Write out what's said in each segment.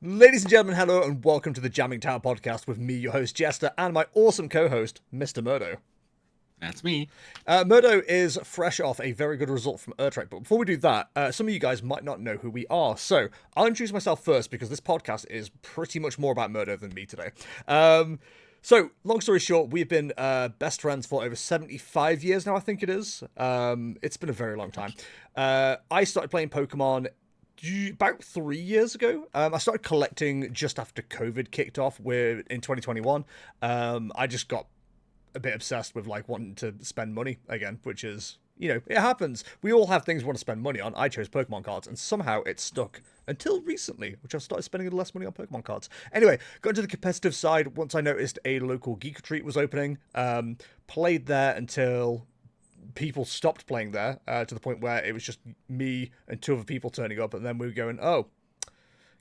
Ladies and gentlemen, hello and welcome to the Jamming Tower podcast with me, your host Jester, and my awesome co-host, Mr. Mirdo. That's me. Mirdo is fresh off a very good result from Utrecht, but before we do that, some of you guys might not know who we are, so I'll introduce myself first because this podcast is pretty much more about Mirdo than me today. So, long story short, we've been best friends for over 75 years now, I think it is. It's been a very long time. I started playing Pokemon about 3 years ago. I started collecting just after COVID kicked off in 2021. I just got a bit obsessed with like wanting to spend money again, which is, it happens. We all have things we want to spend money on. I chose Pokemon cards and somehow it stuck until recently, which I started spending a little less money on Pokemon cards. Anyway, got into the competitive side once I noticed a local Geek Retreat was opening. Played there until people stopped playing there, to the point where it was just me and two other people turning up, and then we were going, oh,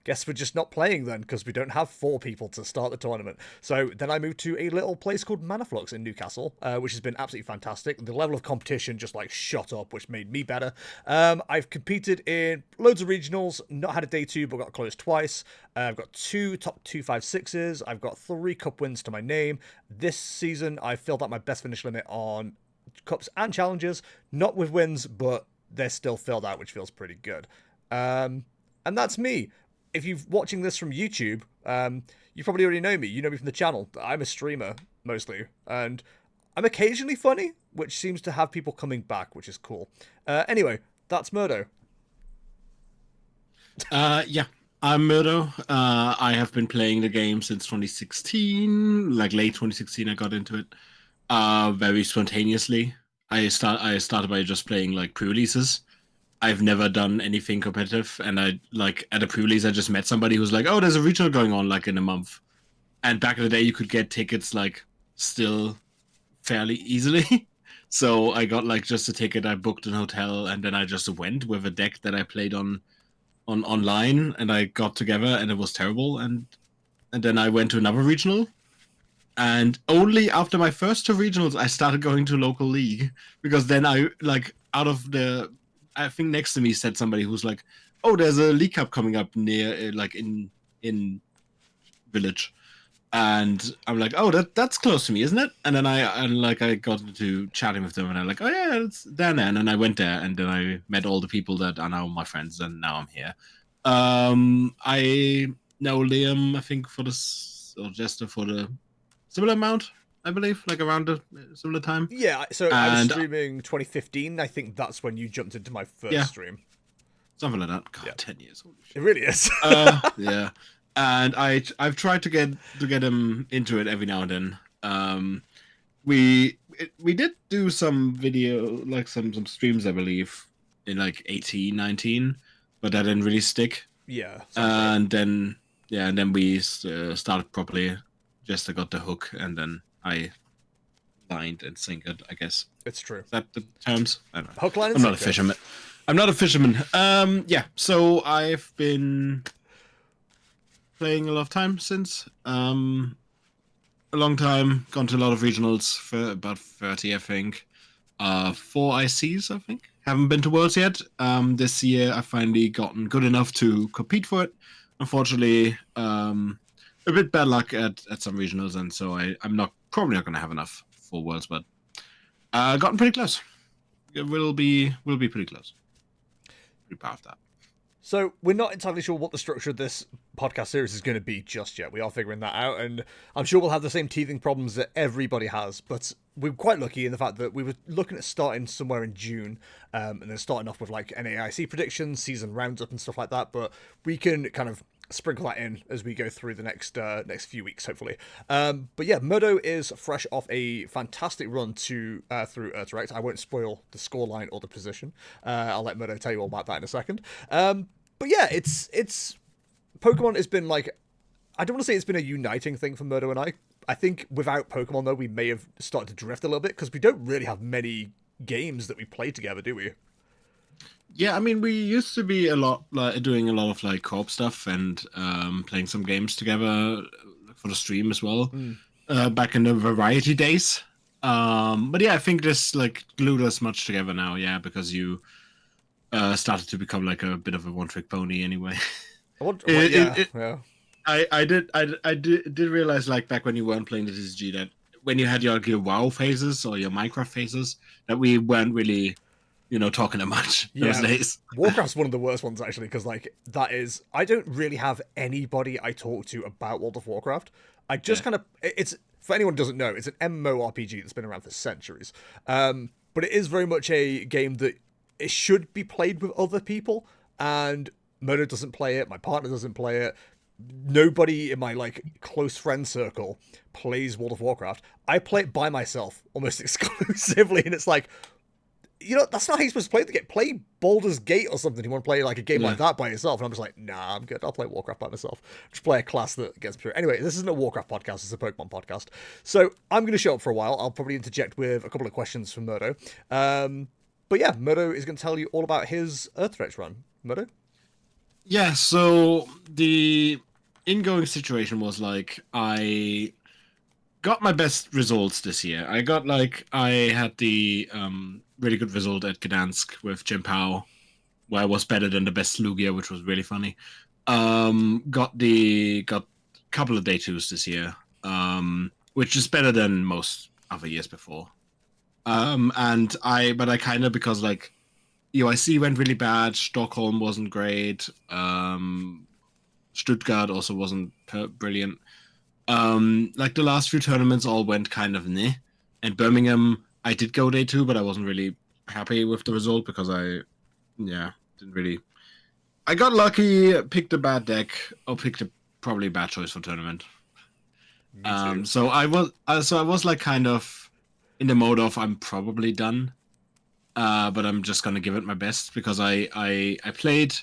guess we're just not playing then, because we don't have 4 people to start the tournament. So then I moved to a little place called Manaflux in Newcastle, which has been absolutely fantastic. The level of competition just like shot up, which made me better. I've competed in loads of regionals, not had a day 2, but got close twice. I've got 2 top 256s. I've got 3 cup wins to my name. This season, I filled out my best finish limit on cups and challenges, not with wins, but they're still filled out, which feels pretty good. And that's me. If you're watching this from YouTube, you probably already know me. You know me from the channel. I'm a streamer, mostly. And I'm occasionally funny, which seems to have people coming back, which is cool. Anyway, that's Mirdo. Yeah, I'm Mirdo. I have been playing the game since 2016, like late 2016 I got into it. Very spontaneously. I started by just playing like pre-releases. I've never done anything competitive, and I like at a pre-release I just met somebody who's like, "Oh, there's a regional going on like in a month," and back in the day you could get tickets like still fairly easily. So I got like just a ticket. I booked an hotel, and then I just went with a deck that I played on online, and I got together, and it was terrible. And then I went to another regional, and only after my first 2 regionals I started going to local league, because then I like out of the. I think next to me said somebody who's like, "Oh, there's a League Cup coming up near, like in village," and I'm like, "Oh, that's close to me, isn't it?" And then I got into chatting with them, and I'm like, "Oh yeah, it's down there." And then I went there, and then I met all the people that are now my friends, and now I'm here. I know Liam, I think for this or Jester for the similar amount, I believe, like around a similar time. Yeah, so I was streaming 2015. I think that's when you jumped into my first stream. Something like that. God, yeah. 10 years. Holy shit. It really is. Yeah. And I've tried to get him into it every now and then. We did do some video, like some streams, I believe, in like 18, 19, but that didn't really stick. Yeah. And then we started properly. Jester got the hook, and then I lined and sinkered, I guess. It's true. Is that the terms? I don't know. Hook, line, and I'm not a fisherman. I'm not a fisherman. Yeah, so I've been playing a lot of time since. A long time. Gone to a lot of regionals, for about 30, I think. 4 ICs, I think. Haven't been to Worlds yet. This year I finally gotten good enough to compete for it. Unfortunately, a bit bad luck at some regionals, and so I'm probably not going to have enough for Worlds, but gotten pretty close. It will be pretty close. Pretty proud of that. So we're not entirely sure what the structure of this podcast series is going to be just yet. We are figuring that out, and I'm sure we'll have the same teething problems that everybody has, but we're quite lucky in the fact that we were looking at starting somewhere in June, and then starting off with like NAIC predictions, season roundup and stuff like that, but we can kind of sprinkle that in as we go through the next few weeks, hopefully. But yeah, Mirdo is fresh off a fantastic run through Utrecht. I won't spoil the scoreline or the position. I'll let Mirdo tell you all about that in a second. But yeah, it's Pokemon has been like, I don't want to say it's been a uniting thing for Mirdo and I. I think without Pokemon though, we may have started to drift a little bit because we don't really have many games that we play together, do we? Yeah, I mean, we used to be doing a lot of like co-op stuff and playing some games together for the stream as well. Back in the variety days. But yeah, I think this like glued us much together now. Yeah, because you started to become like a bit of a one-trick pony anyway. Yeah. I did realize, like, back when you weren't playing the TCG, that when you had your WoW phases or your Minecraft phases, that we weren't really, talking that much those Yeah, days. Warcraft's one of the worst ones actually, because like I don't really have anybody I talk to about World of Warcraft. I just Yeah. kind of it's for anyone who doesn't know, it's an MMORPG that's been around for centuries. But it is very much a game that it should be played with other people, and Murdo doesn't play it. My partner doesn't play it. Nobody in my like close friend circle plays World of Warcraft. I play it by myself almost exclusively, and it's like, that's not how you're supposed to play the game. Play Baldur's Gate or something. You want to play like a game like that by yourself. And I'm just like, nah, I'm good. I'll play Warcraft by myself. Just play a class that gets pure. Anyway, this isn't a Warcraft podcast. It's a Pokemon podcast. So I'm going to show up for a while. I'll probably interject with a couple of questions from Murdo. But yeah, Murdo is going to tell you all about his Utrecht run. Murdo? Yeah, so the ingoing situation was like, I got my best results this year. I had the really good result at Gdansk with Jim Pao, where I was better than the best Lugia, which was really funny. Got a couple of day twos this year, which is better than most other years before. But I kind of, because like UIC went really bad, Stockholm wasn't great, Stuttgart also wasn't brilliant. Like the last few tournaments all went kind of meh. And Birmingham, I did go day two, but I wasn't really happy with the result because didn't really. I got lucky, picked a bad deck, or picked a probably bad choice for tournament. Me too. So I was like kind of in the mode of I'm probably done, but I'm just gonna give it my best because I played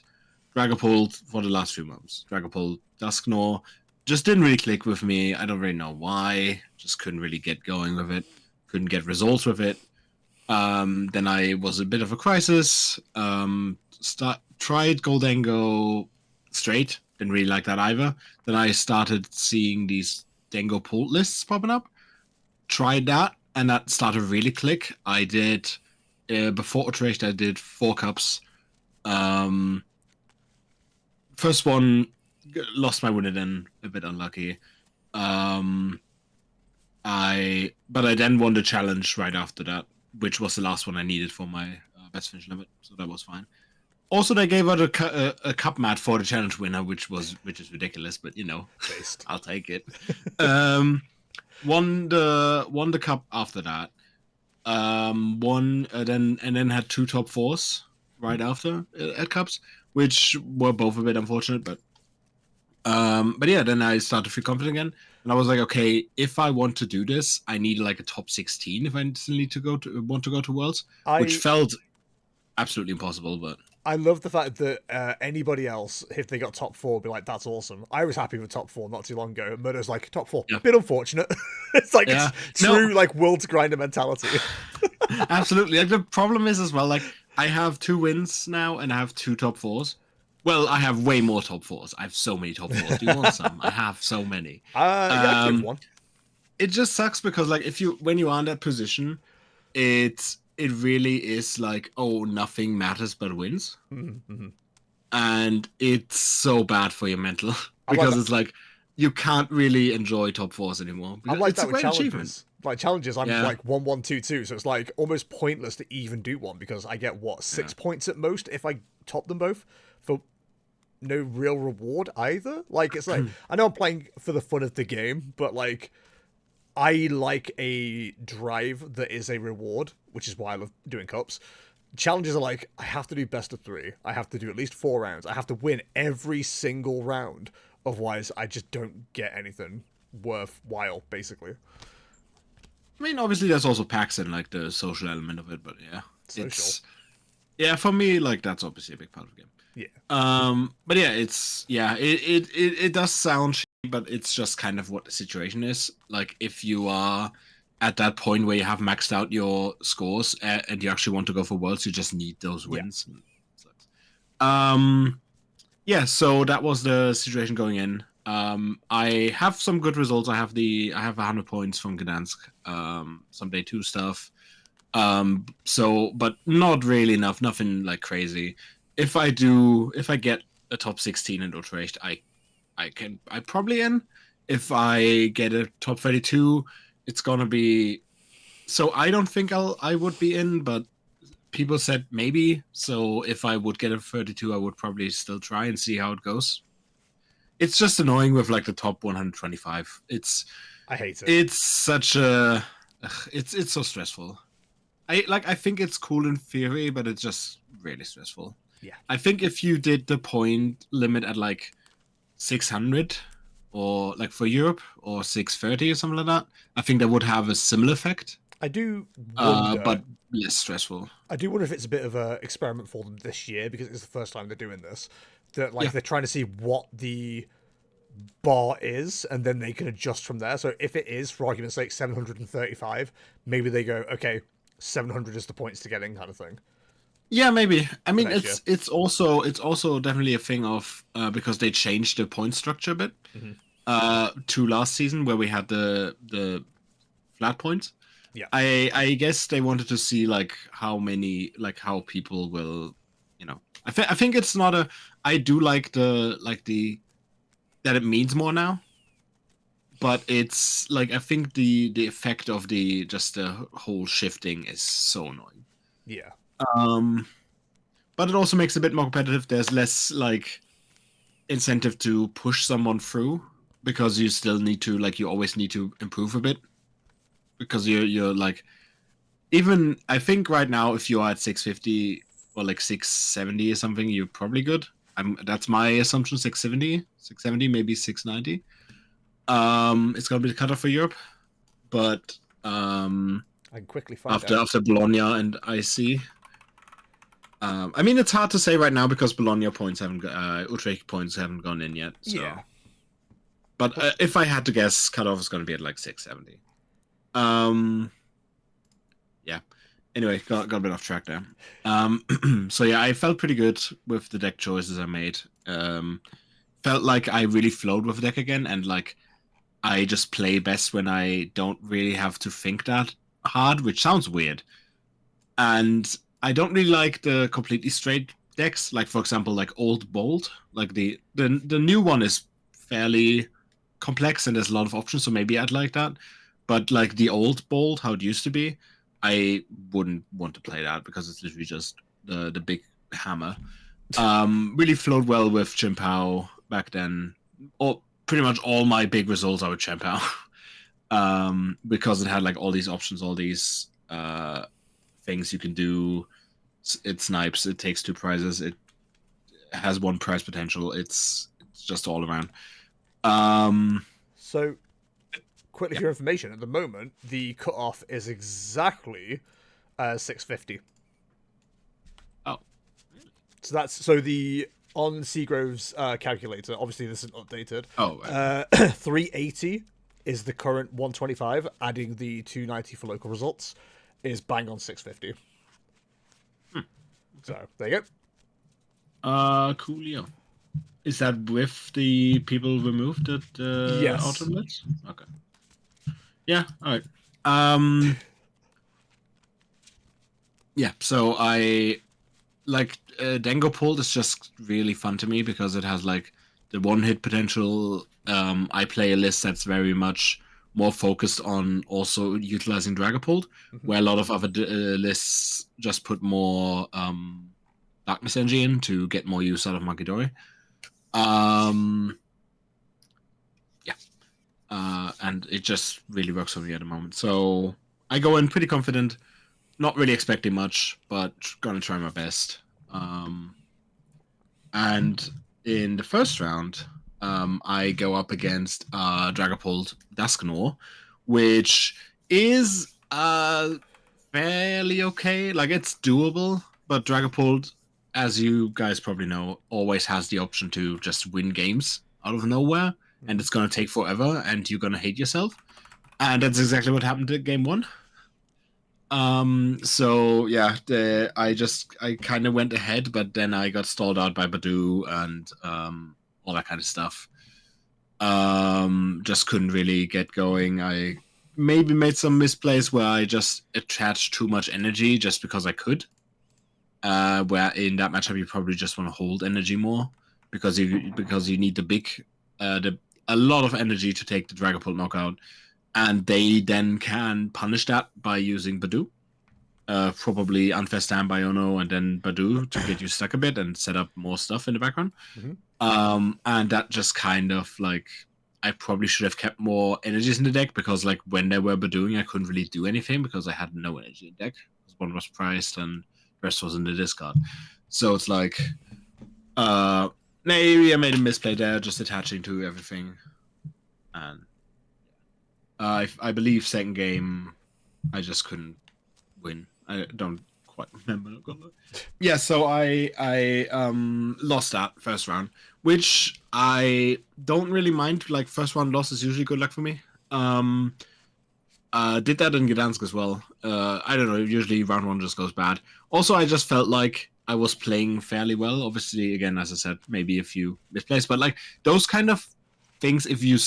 Dragapult for the last few months. Dragapult Dusknoir just didn't really click with me. I don't really know why. Just couldn't really get going with it. Couldn't get results with it. Then I was a bit of a crisis. Tried Goldango straight. Didn't really like that either. Then I started seeing these Dango Pult lists popping up. Tried that, and that started really click. I did before Utrecht. I did 4 cups. First one, lost my winner, then a bit unlucky. But I then won the challenge right after that, which was the last one I needed for my best finish limit, so that was fine. Also, they gave out a cup mat for the challenge winner, which is ridiculous, but Based. I'll take it. Won the cup after that. Then had 2 top 4s right after at cups, which were both a bit unfortunate, but yeah, then I started to feel confident again, and I was like, okay, if I want to do this, I need like a top 16 if I instantly want to go to Worlds, which felt absolutely impossible. But I love the fact that anybody else, if they got top 4, would be like, that's awesome. I was happy with top 4 not too long ago. Murder's like, top 4, bit unfortunate. It's like it's true, like world's grinder mentality. Absolutely. Like the problem is as well, like I have 2 wins now and I have 2 top 4s. Well, I have way more top 4s. I have so many top 4s. Do you want some? I have so many. Yeah, give one. It just sucks because like when you are in that position, it really is like, oh, nothing matters but wins. Mm-hmm. And it's so bad for your mental because it's like you can't really enjoy top 4s anymore. I like it's that a with great challenges. achievement. Like challenges, I'm like 1-1-2-2, so it's like almost pointless to even do one because I get 6 points at most if I top them both for no real reward either. Like it's like I know I'm playing for the fun of the game, but like I like a drive that is a reward, which is why I love doing cups. Challenges are like, I have to do best of 3. I have to do at least 4 rounds. I have to win every single round. Otherwise, I just don't get anything worthwhile, basically. I mean, obviously, there's also packs and like the social element of it, but yeah. Social. For me, like that's obviously a big part of the game. Yeah. But yeah, it does sound shitty, but it's just kind of what the situation is. Like if you are at that point where you have maxed out your scores and you actually want to go for Worlds, you just need those wins. Yeah. So that was the situation going in. I have some good results. I have 100 points from Gdansk. Some day 2 stuff. But not really enough. Nothing like crazy. If I get a top 16 in Utrecht, I probably in. If I get a top 32, it's gonna be. So I don't think I would be in, but people said maybe. So if I would get a 32, I would probably still try and see how it goes. It's just annoying with like the top 125. I hate it. It's such a. It's so stressful. I think it's cool in theory, but it's just really stressful. Yeah. I think if you did the point limit at like 600 or like for Europe or 630 or something like that, I think that would have a similar effect. I do wonder, but less stressful. I do wonder if it's a bit of an experiment for them this year because it's the first time they're doing this. That like they're trying to see what the bar is, and then they can adjust from there. So if it is, for argument's sake, 735, maybe they go, okay, 700 is the points to get in, kind of thing. Yeah, maybe. I mean, it's also definitely a thing of because they changed the point structure a bit to last season where we had the flat points. Yeah, I guess they wanted to see like how people will, I think it's not a. I do like the that it means more now, but it's like I think the effect of the whole shifting is so annoying. Yeah. But it also makes it a bit more competitive. There's less like incentive to push someone through because you still need to you always need to improve a bit because you're like even I think right now if you are at 650 or like 670 or something you're probably good. That's my assumption 670 maybe 690. It's gonna be the cutoff for Europe, but I can quickly find after Bologna and IC. I mean, it's hard to say right now because Bologna points Utrecht points haven't gone in yet. So. Yeah. But if I had to guess, cutoff is going to be at like 670. Yeah. Anyway, got a bit off track there. So yeah, I felt pretty good with the deck choices I made. Felt like I really flowed with the deck again, and like I just play best when I don't really have to think that hard, which sounds weird. And I don't really like the completely straight decks, like for example, like Old Bold. Like the new one is fairly complex and there's a lot of options, so maybe I'd like that. But like the Old Bold, how it used to be, I wouldn't want to play that because it's literally just the big hammer. Really flowed well with Chimpao back then. Or pretty much all my big results are with Chimpao. Because it had like all these options, all these things you can do. It snipes, it takes 2 prizes, it has 1 prize potential. It's just all around. So quickly for your information, at the moment the cutoff is exactly 650. Oh, so the on Seagrove's calculator, obviously this isn't updated. Oh, right. 380 is the current 125, adding the 290 for local results is bang on 650. So there you go. Coolio. Is that with the people removed at yes. Autumn Blitz? Okay. Yeah, alright. Yeah, so I like Dango Pulled is just really fun to me because it has like the 1-hit potential. I play a list that's very much more focused on also utilizing Dragapult, where a lot of other lists just put more Darkness Energy in to get more use out of Makidori. And it just really works for me at the moment. So I go in pretty confident, not really expecting much, but gonna try my best. And in the first round, I go up against Dragapult Dusknoir, which is fairly okay. Like, it's doable, but Dragapult, as you guys probably know, always has the option to just win games out of nowhere, and it's going to take forever, and you're going to hate yourself. And that's exactly what happened in game 1. So yeah, I kind of went ahead, but then I got stalled out by Badu and all that kind of stuff. Just couldn't really get going. I maybe made some misplays where I just attached too much energy just because I could. Where in that matchup you probably just want to hold energy more. because you need a lot of energy to take the Dragapult knockout, and they then can punish that by using Badoo. Probably Unfair Standby Ono and then Badoo to get you stuck a bit and set up more stuff in the background. And that just kind of like, I probably should have kept more energies in the deck, because like when they were Badooing, I couldn't really do anything because I had no energy in the deck. One was priced and the rest was in the discard. So it's like, maybe I made a misplay there, just attaching to everything. And I believe second game, I just couldn't win. I don't quite remember. Yeah, so I lost that first round, which I don't really mind. Like, first round loss is usually good luck for me. Did that in Gdansk as well. I don't know, usually round one just goes bad. Also, I just felt like I was playing fairly well. Obviously, again, as I said, maybe a few misplays, but like those kind of things, if you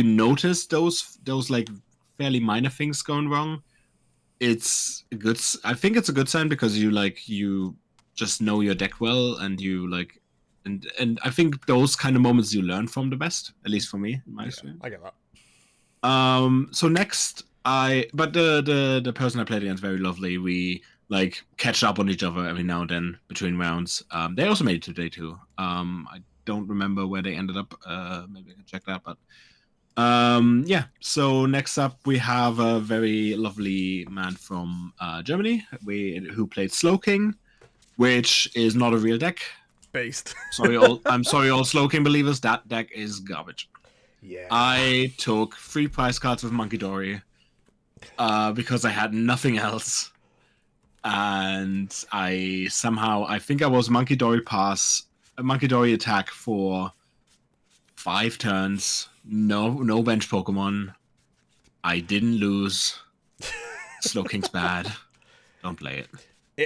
notice those like fairly minor things going wrong, it's a good. I think it's a good sign, because you just know your deck well, and you like, and I think those kind of moments you learn from the best, at least for me, in my experience. I get that. So next, but the person I played against, very lovely. We like catch up on each other every now and then between rounds. They also made it to day 2. I don't remember where they ended up. Maybe I can check that, but yeah. So next up, we have a very lovely man from Germany, who played Slow King, which is not a real deck. Based. I'm sorry, all Slow King believers. That deck is garbage. Yeah. I took 3 prize cards with Monkey Dory because I had nothing else. And I think I was Monkey Dory attack for 5 turns. No bench Pokemon. I didn't lose. Slow King's bad. Don't play it.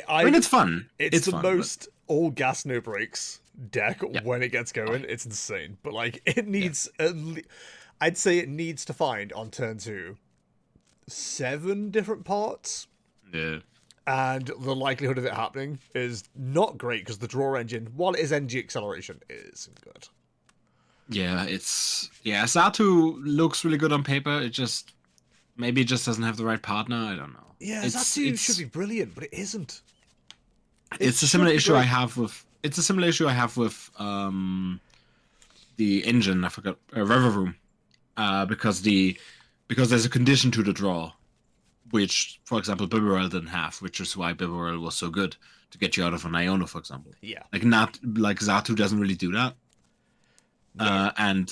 I mean, it's fun. It's the fun, most all gas no breaks deck when it gets going. It's insane, but like it needs I'd say it needs to find on turn 2 7 different parts, and the likelihood of it happening is not great, because the draw engine, while it is NG acceleration, isn't good. Xatu looks really good on paper. It just doesn't have the right partner. I don't know. Xatu should be brilliant, but it isn't. It's a similar issue I have with the engine. I forgot River Room, because there's a condition to the draw, which, for example, Bibarel didn't have, which is why Bibarel was so good to get you out of an Iono, for example. Yeah, like Xatu doesn't really do that. No. And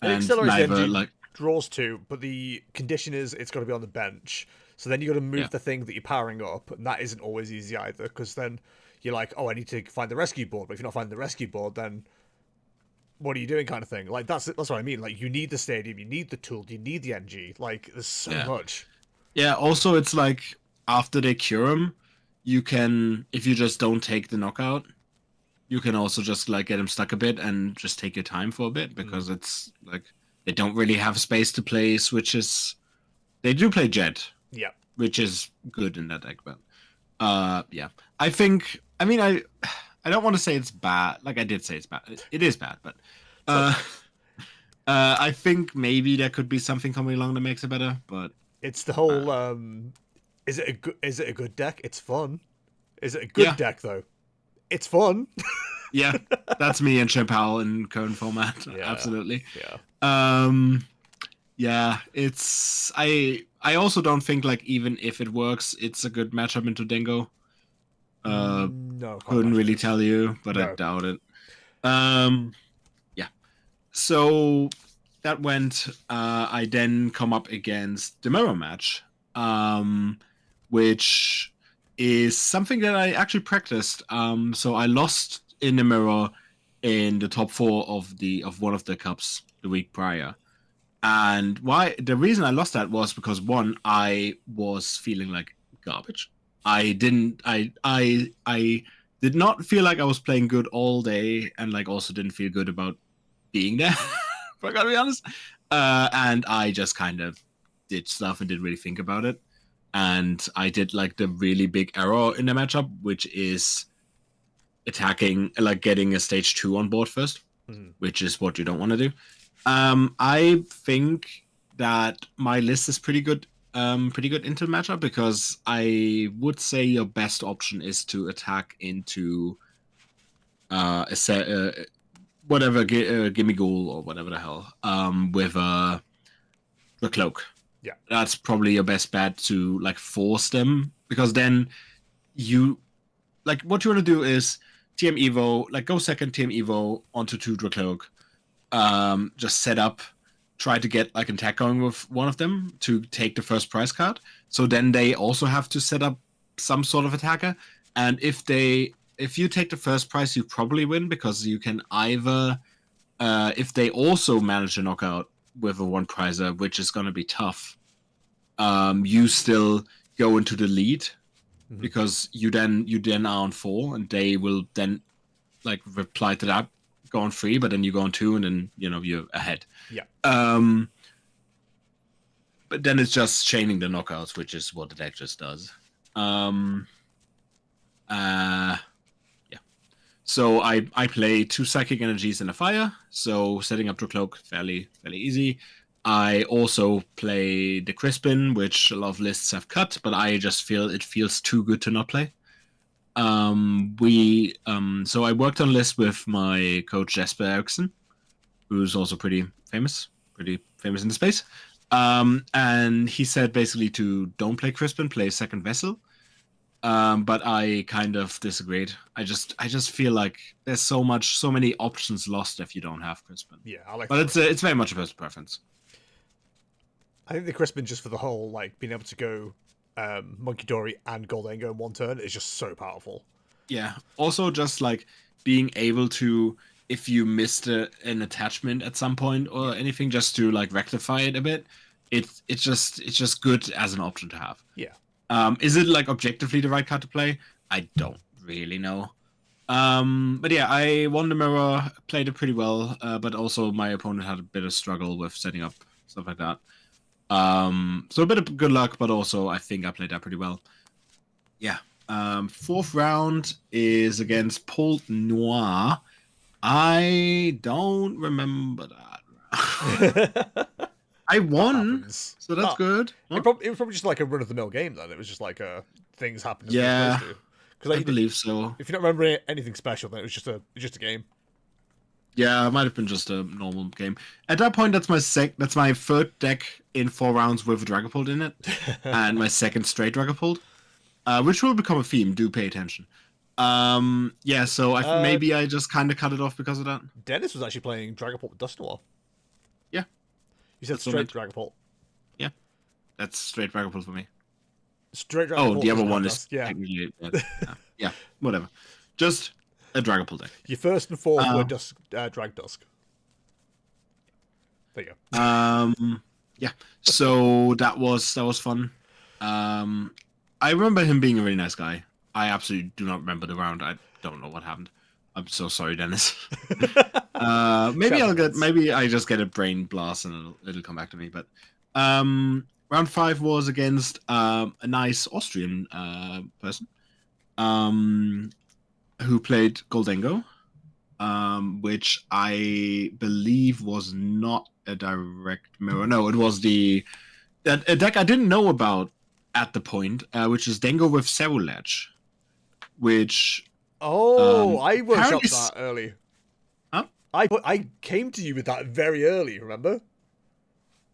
neither like draws 2, but the condition is it's got to be on the bench. So then you got to move the thing that you're powering up, and that isn't always easy either, because then you're like, oh, I need to find the rescue board. But if you're not finding the rescue board, then what are you doing, kind of thing. Like, that's what I mean. Like, you need the stadium, you need the tool, you need the NG. Like, there's so much. Yeah, also, it's like, after they cure him, you can, if you just don't take the knockout, you can also just, like, get him stuck a bit and just take your time for a bit, because it's, like, they don't really have space to play switches. They do play Jet. Yeah. Which is good in that deck, but yeah. I don't want to say it's bad. Like, I did say it's bad. It is bad, but I think maybe there could be something coming along that makes it better, but it's the whole is it a good deck? It's fun. Is it a good deck though? It's fun. Yeah, that's me and Champal in current format. Yeah, absolutely. Yeah. Yeah, it's I also don't think, like, even if it works, it's a good matchup into Dingo. No, couldn't really tell you, but no. I doubt it. Yeah. So that went. I then come up against the mirror match, which is something that I actually practiced. So I lost in the mirror in the top 4 of one of the cups the week prior. And the reason I lost that was because, one, I was feeling like garbage. I did not feel like I was playing good all day, and like also didn't feel good about being there. If I gotta be honest. And I just kind of did stuff and didn't really think about it. And I did like the really big error in the matchup, which is attacking, like getting a stage 2 on board first, which is what you don't want to do. I think that my list is pretty good into matchup, because I would say your best option is to attack into whatever gimme ghoul or whatever the hell with the cloak. Yeah, that's probably your best bet to like force them, because then you like what you want to do is TM Evo, like go second TM Evo onto 2 Dracloak, just set up, try to get like an attack going with one of them to take the first prize card. So then they also have to set up some sort of attacker, and if you take the first prize, you probably win, because you can either if they also manage to knock out with a 1 prizer, which is going to be tough, you still go into the lead, because you then are on 4, and they will then like reply to that, go on 3, but then you go on 2, and then you're ahead. Yeah. But then it's just chaining the knockouts, which is what the deck just does. Yeah. So I play 2 Psychic Energies and a Fire, so setting up Dracloak fairly easy. I also play the Crispin, which a lot of lists have cut, but I just feel it feels too good to not play. So I worked on lists with my coach Jesper Eriksson, who's also pretty famous in the space. And he said basically to don't play Crispin, play Second Vessel. But I kind of disagreed. I just feel like there's so many options lost if you don't have Crispin. Yeah, I like. But it's very much a personal preference. I think the Crispin, just for the whole like being able to go Monkey Dory and Goldengo in one turn, is just so powerful. Yeah. Also, just like being able to, if you missed an attachment at some point or anything, just to like rectify it a bit. It's just good as an option to have. Yeah. Is it like objectively the right card to play? I don't really know. But yeah, I won the mirror, played it pretty well, but also my opponent had a bit of struggle with setting up stuff like that. So a bit of good luck, but also I think I played that pretty well. Yeah. 4th round is against Pole Noir. I don't remember that. I won, so that's good. It was probably just like a run-of-the-mill game then. It was just like things happened. Yeah, because I believe so. If you don't remember anything special, then it was just a game. Yeah, it might have been just a normal game. At that point, that's my 3rd deck in 4 rounds with a Dragapult in it, and my 2nd straight Dragapult, which will become a theme. Do pay attention. Yeah, so maybe I just kind of cut it off because of that. Dennis was actually playing Dragapult with Dust Noir. Yeah. You said straight Dragapult. Yeah. That's straight Dragapult for me. Straight Dragapult. Oh, the other one is technically... Yeah, whatever. Just a Dragapult deck. Your 1st and 4th were Drag Dusk. There you go. Yeah. So that was fun. I remember him being a really nice guy. I absolutely do not remember the round. I don't know what happened. I'm so sorry, Dennis. Maybe I just get a brain blast and it'll come back to me. But round 5 was against a nice Austrian person who played Goldengo, which I believe was not a direct mirror. No, it was a deck I didn't know about at the point, which is Dengo with Cerulege, which... I workshopped that early. Huh? I came to you with that very early, remember?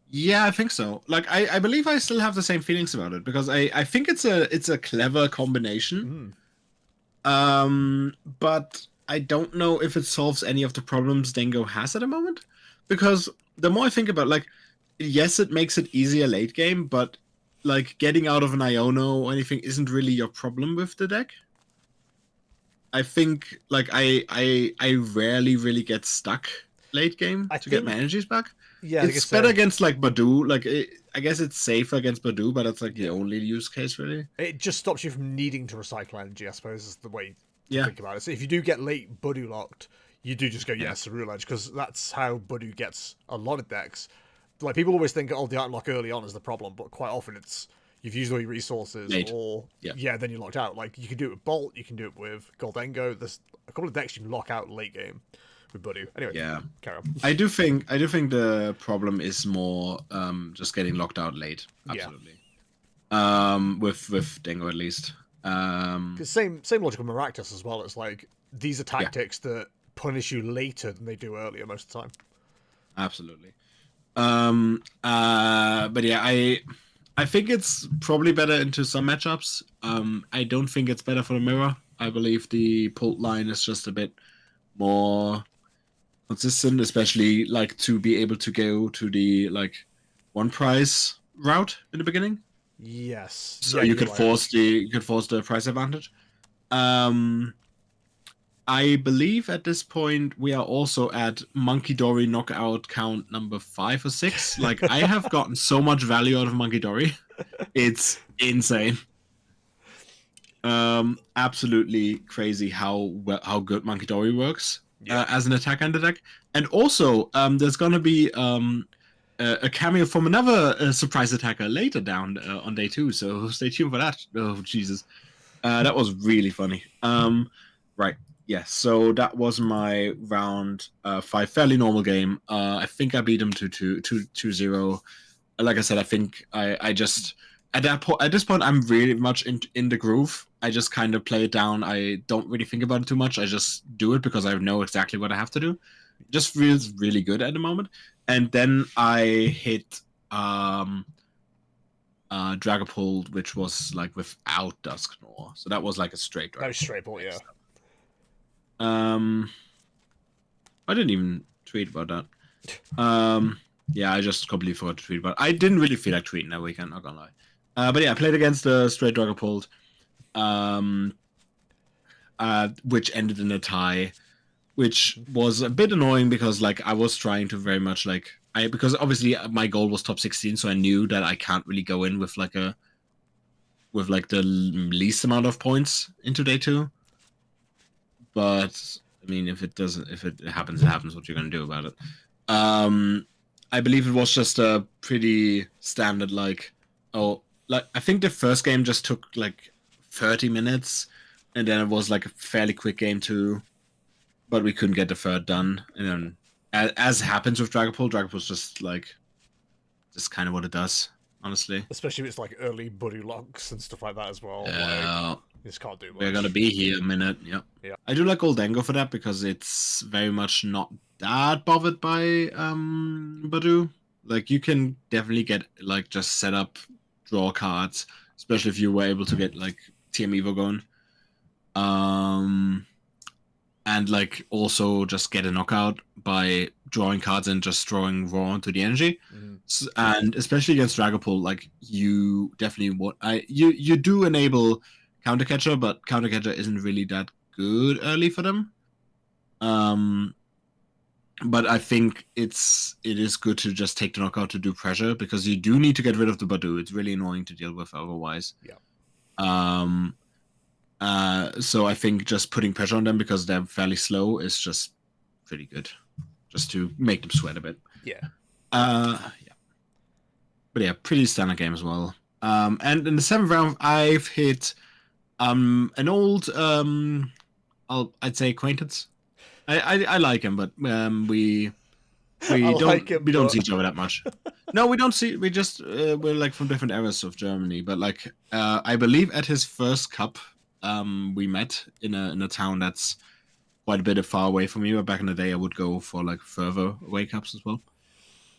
Yeah, I think so. Like, I believe I still have the same feelings about it, because I think it's a clever combination. But I don't know if it solves any of the problems Dengo has at the moment. Because the more I think about it, like, yes, it makes it easier late game, but like getting out of an Iono or anything isn't really your problem with the deck. I think like I rarely really get stuck late game to get my energies back. Yeah, it's better against like Badu. Like I guess it's safer against Badu, but it's like the only use case really. It just stops you from needing to recycle energy, I suppose, is the way to think about it. So if you do get late Badu locked, you do just go Cerulege, because that's how Badu gets a lot of decks. Like people always think, oh, the item lock early on is the problem, but quite often it's you've used all your resources, Late. or then you're locked out. Like you can do it with Bolt, you can do it with Goldengo. There's a couple of decks you can lock out late game with Budu. Anyway, carry on. I do think the problem is more just getting locked out late. Absolutely. With Dengo at least. Same logic with Maractus as well. It's like these are tactics that punish you later than they do earlier most of the time. Absolutely. But yeah, I think it's probably better into some matchups. I don't think it's better for the mirror. I believe the Pult line is just a bit more consistent, especially like to be able to go to the like one prize route in the beginning. Yes. So you could force the price advantage. I believe at this point we are also at Monkey Dory knockout count number 5 or 6. Like I have gotten so much value out of Monkey Dory. It's insane. Absolutely crazy how good Monkey Dory works as an attack and deck. And also, there's gonna be a cameo from another surprise attacker later down on day 2. So stay tuned for that. Oh Jesus, that was really funny. Right. Yes, so that was my round 5, fairly normal game. I think I beat him to 2-0. Like I said, I think I just at this point I'm really much in the groove. I just kind of play it down. I don't really think about it too much. I just do it because I know exactly what I have to do. It just feels really good at the moment. And then I hit Dragapult, which was like without Dusknoir. So that was like a straight Dragapult. That was straight Bolt, yeah. I didn't even tweet about that. Yeah, I just completely forgot to tweet about it. I didn't really feel like tweeting that weekend, not gonna lie. But yeah, I played against the straight Dragapult, which ended in a tie, which was a bit annoying because like I was trying to very much like because obviously my goal was top 16, so I knew that I can't really go in with like the least amount of points into day 2. But I mean, if it happens, it happens. What you're gonna do about it? I believe it was just a pretty standard I think the first game just took like 30 minutes, and then it was like a fairly quick game too, but we couldn't get the third done. And then, as happens with Dragapult's just kind of what it does, honestly. Especially if it's like early Budu locks and stuff like that as well. Like, you just can't do much. We're gonna be here a minute. Yep. Yeah. I do like Goldengo for that because it's very much not that bothered by Budu. Like you can definitely get like just set up, draw cards, especially if you were able to get like TM Evo going. And like also just get a knockout by drawing cards and just drawing raw into the energy. So, and especially against Dragapult, like you definitely you do enable Countercatcher, but Countercatcher isn't really that good early for them. But I think it is good to just take the knockout to do pressure because you do need to get rid of the Badu. It's really annoying to deal with otherwise. Yeah. So I think just putting pressure on them because they're fairly slow is just pretty good, just to make them sweat a bit. Yeah. Yeah. But yeah, pretty standard game as well. And in the 7th round, I've hit an old I'd say acquaintance. I like him, but we don't see each other that much. No, we don't see. We just we're like from different areas of Germany. But like I believe at his first cup, we met in a town that's quite a bit far away from you. But back in the day, I would go for like further away cups as well.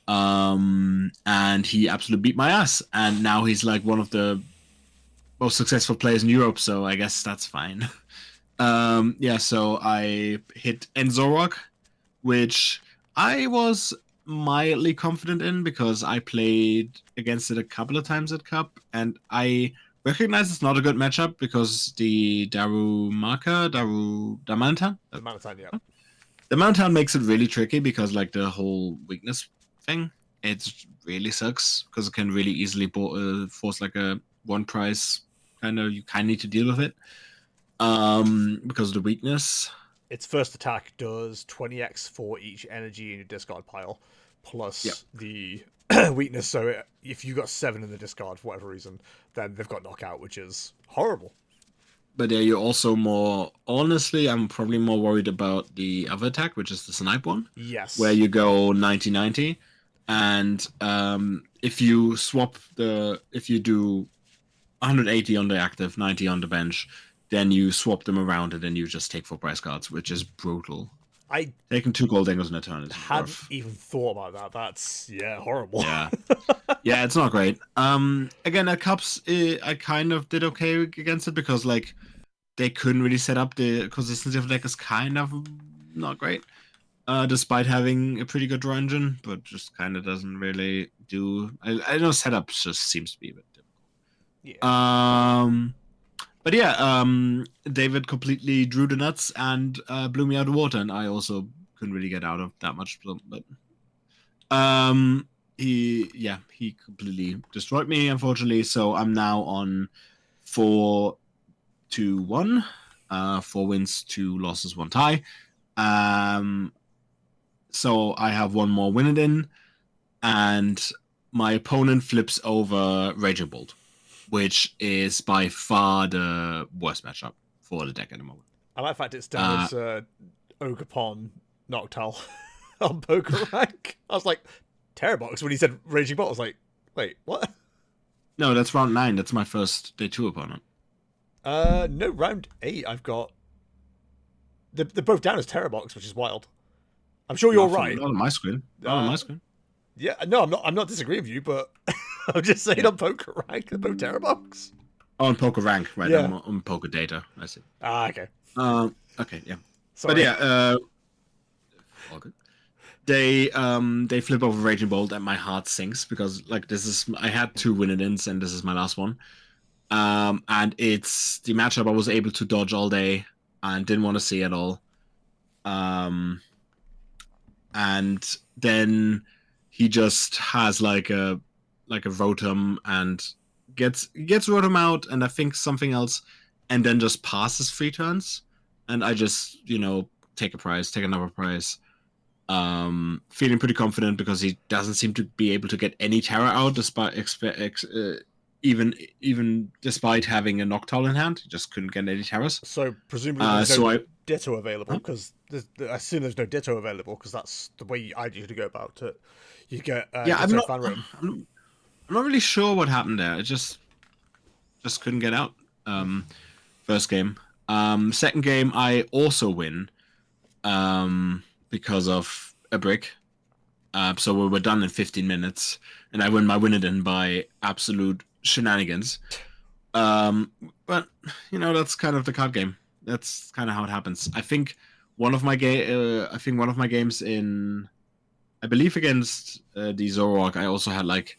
And he absolutely beat my ass. And now he's like one of the most successful players in Europe. So I guess that's fine. Yeah, so I hit Enzorok, which I was mildly confident in because I played against it a couple of times at Cup, and I recognize it's not a good matchup because the Damantan, yeah. The Mountain makes it really tricky because like the whole weakness thing, it really sucks because it can really easily force like a one price you kind of need to deal with it. Because of the weakness. its first attack does 20x for each energy in your discard pile, plus the weakness. So if you got 7 in the discard for whatever reason, then they've got knockout, which is horrible. But yeah, you're also more... Honestly, I'm probably more worried about the other attack, which is the snipe one. Yes. Where you go 90-90. And if you swap the... If you do 180 on the active, 90 on the bench, then you swap them around and then you just take 4 prize cards, which is brutal. Taking 2 gold angles in a turn is hadn't even thought about that. That's horrible. Yeah, yeah, it's not great. Again, at Cups, I kind of did okay against it because like they couldn't really set up the consistency of the deck is kind of not great, despite having a pretty good draw engine, but just kind of doesn't really do. I know setup just seems to be a bit difficult. Yeah. But yeah, David completely drew the nuts and blew me out of the water, and I also couldn't really get out of that much. But he completely destroyed me, unfortunately. So I'm now on 4-1, 4 wins, 2 losses, 1 tie. So I have 1 more win it in, and my opponent flips over Raging Bolt, which is by far the worst matchup for the deck at the moment. I like the fact it's down as Ogerpon Noctowl on Poker Rank. I was like, Terrorbox, when he said Raging Bolt, I was like, wait, what? No, that's round 9. That's my first day 2 opponent. No, round 8 I've got... They're both down as Terrorbox, which is wild. I'm sure you're right. Not on my screen. Not on my screen. Yeah, no, I'm not disagreeing with you, but I'm just saying on Poker Rank, they're both Terrorbox. Oh, on Poker Rank, right? Yeah. On Poker Data, I see. Okay. Okay, yeah. Sorry. But yeah, all good. They flip over Raging Bolt and my heart sinks because like I had 2 win-it-ins and this is my last one. And it's the matchup I was able to dodge all day and didn't want to see at all. And then he just has like a Rotom and gets Rotom out and I think something else, and then just passes 3 turns, and I just take another prize. Feeling pretty confident because he doesn't seem to be able to get any Terra out despite even despite having a Noctowl in hand. He just couldn't get any Terras. So presumably there's no Ditto available, because I assume there's no Ditto available because that's the way I usually go about it. You get I'm not really sure what happened there. I just couldn't get out. First game. Second game I also win because of a brick. So we were done in 15 minutes and I win my win-it-in by absolute shenanigans. But that's kind of the card game. That's kind of how it happens. I think one of my games in, I believe against the Zoroark, I also had like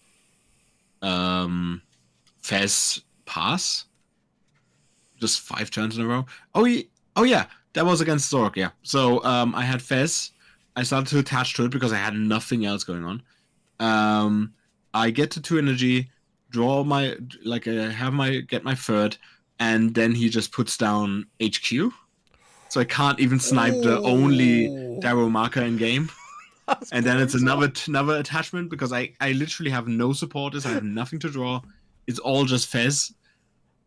Fez pass, just 5 turns in a row. Oh yeah, that was against Zoroark. Yeah, so I had Fez. I started to attach to it because I had nothing else going on. I get to 2 energy, draw my get my third, and then he just puts down HQ, so I can't even snipe the only Darrow marker in game. And then it's another attachment because I literally have no supporters. I have nothing to draw. It's all just Fez.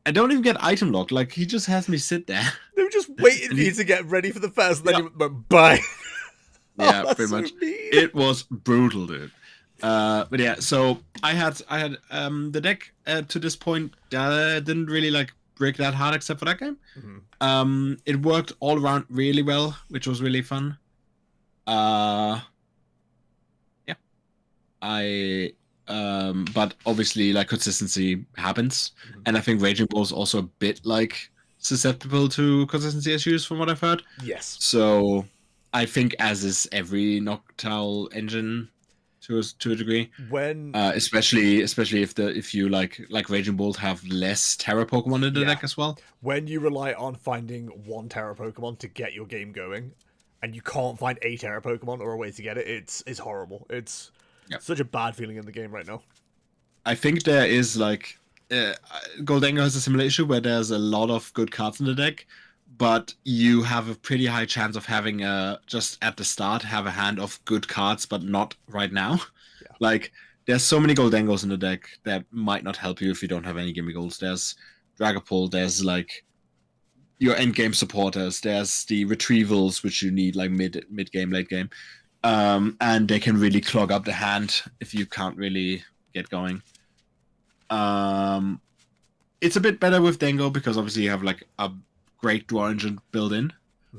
I don't even get item lock. Like he just has me sit there. They were just waiting for you to get ready for the Fez, and then you went bye. Yeah, pretty much. It was brutal, dude. But yeah, so I had the deck to this point didn't really like break that hard except for that game. Mm-hmm. It worked all around really well, which was really fun. But obviously like consistency happens, mm-hmm. and I think Raging Bull is also a bit like susceptible to consistency issues from what I've heard. Yes. So I think as is every Noctowl engine to a degree. When especially if you like Raging Bolt have less Terra Pokemon in the deck as well. When you rely on finding 1 Terra Pokemon to get your game going, and you can't find a Terra Pokemon or a way to get it, it's horrible. It's such a bad feeling in the game right now. I think there is like Goldengo has a similar issue where there's a lot of good cards in the deck, but you have a pretty high chance of having just at the start have a hand of good cards, but not right now. Yeah. Like there's so many Goldengos in the deck that might not help you if you don't have any gimme golds. There's Dragapult, there's like your endgame supporters, there's the retrievals which you need like mid game, late game. And they can really clog up the hand if you can't really get going. It's a bit better with Dengo because obviously you have like a great draw engine built in,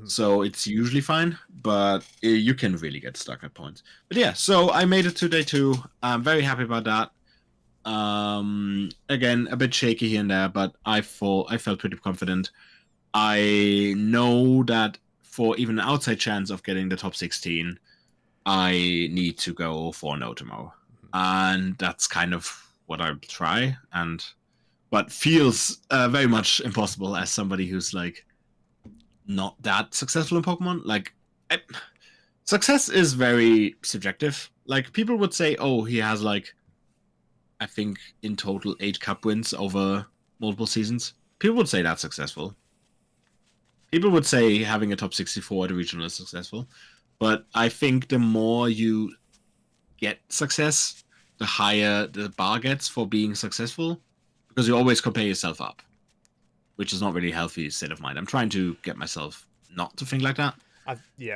so it's usually fine. But you can really get stuck at points. But yeah, so I made it to day 2. I'm very happy about that. Again, a bit shaky here and there, but I felt pretty confident. I know that for even an outside chance of getting the top 16, I need to go 4-0 tomorrow, and that's kind of what I'll try. But feels very much impossible as somebody who's like not that successful in Pokemon. Like, success is very subjective. Like, people would say, oh, he has like, I think in total 8 cup wins over multiple seasons. People would say that's successful. People would say having a top 64 at a regional is successful. But I think the more you get success, the higher the bar gets for being successful. Because you always compare yourself up, which is not really a healthy state of mind. I'm trying to get myself not to think like that.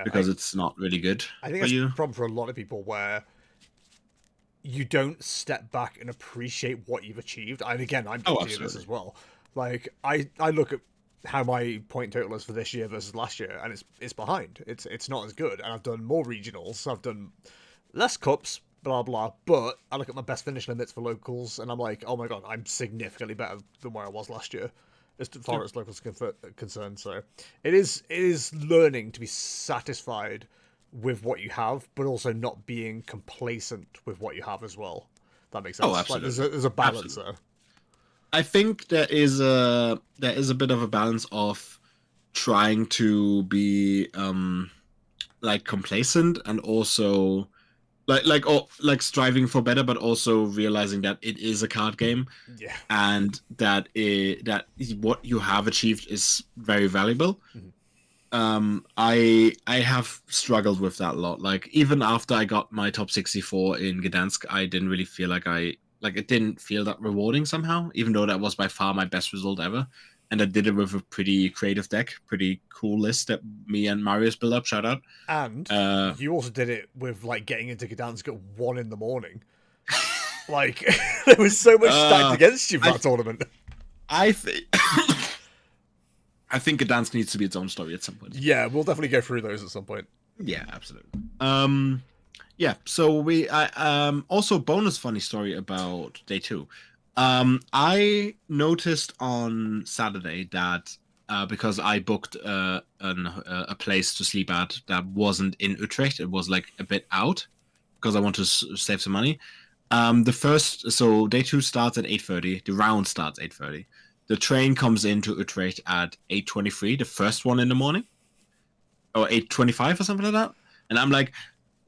Because it's not really good. I think that's a problem for a lot of people where you don't step back and appreciate what you've achieved. And again, I'm guilty of this as well. Like, I look at how my point total is for this year versus last year, and it's behind. It's not as good. And I've done more regionals. I've done less cups, blah blah, but I look at my best finish limits for locals and I'm like, oh my god, I'm significantly better than where I was last year as far as locals concerned. So it is learning to be satisfied with what you have, but also not being complacent with what you have as well. That makes sense. Oh, absolutely. Like, there's a balance there. I think there is a bit of a balance of trying to be like complacent and also like striving for better, but also realizing that it is a card game, and that what you have achieved is very valuable. I have struggled with that a lot. Like, even after I got my top 64 in Gdansk, I didn't really feel like it didn't feel that rewarding somehow, even though that was by far my best result ever. And I did it with a pretty creative deck, pretty cool list that me and Marius built up. Shout out. And you also did it with like getting into Gdansk at 1 a.m. Like, there was so much stacked against you for that tournament. I think Gdansk needs to be its own story at some point. Yeah, we'll definitely go through those at some point. Yeah, absolutely. Yeah. So I also bonus funny story about day 2. I noticed on Saturday that because I booked a place to sleep at that wasn't in Utrecht, it was like a bit out because I want to save some money. So day 2 starts at 8:30. The round starts 8:30. The train comes into Utrecht at 8:23. The first one in the morning, or 8:25 or something like that. And I'm like,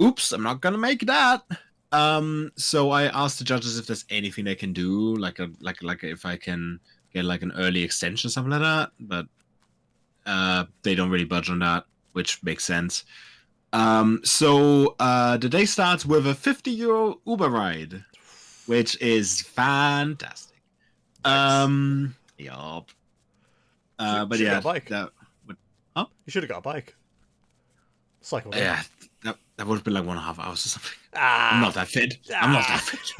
oops, I'm not gonna make that. So I asked the judges if there's anything they can do, like if I can get like an early extension or something like that, but they don't really budge on that, which makes sense. So the day starts with a €50 Uber ride, which is fantastic. Yup. But yeah, a bike. Huh? You should have got a bike. Cycle. Yeah, that would have been like 1.5 hours or something. Ah, I'm not that fit. I'm not that fit.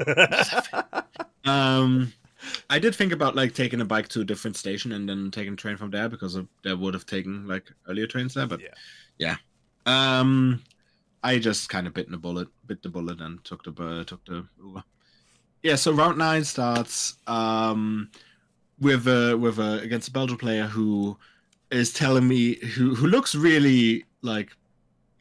I did think about like taking a bike to a different station and then taking a train from there because there would have taken like earlier trains there. But yeah. I just kind of bit the bullet and took the Uber. Yeah. So round 9 starts with against a Belgian player who is telling me who looks really like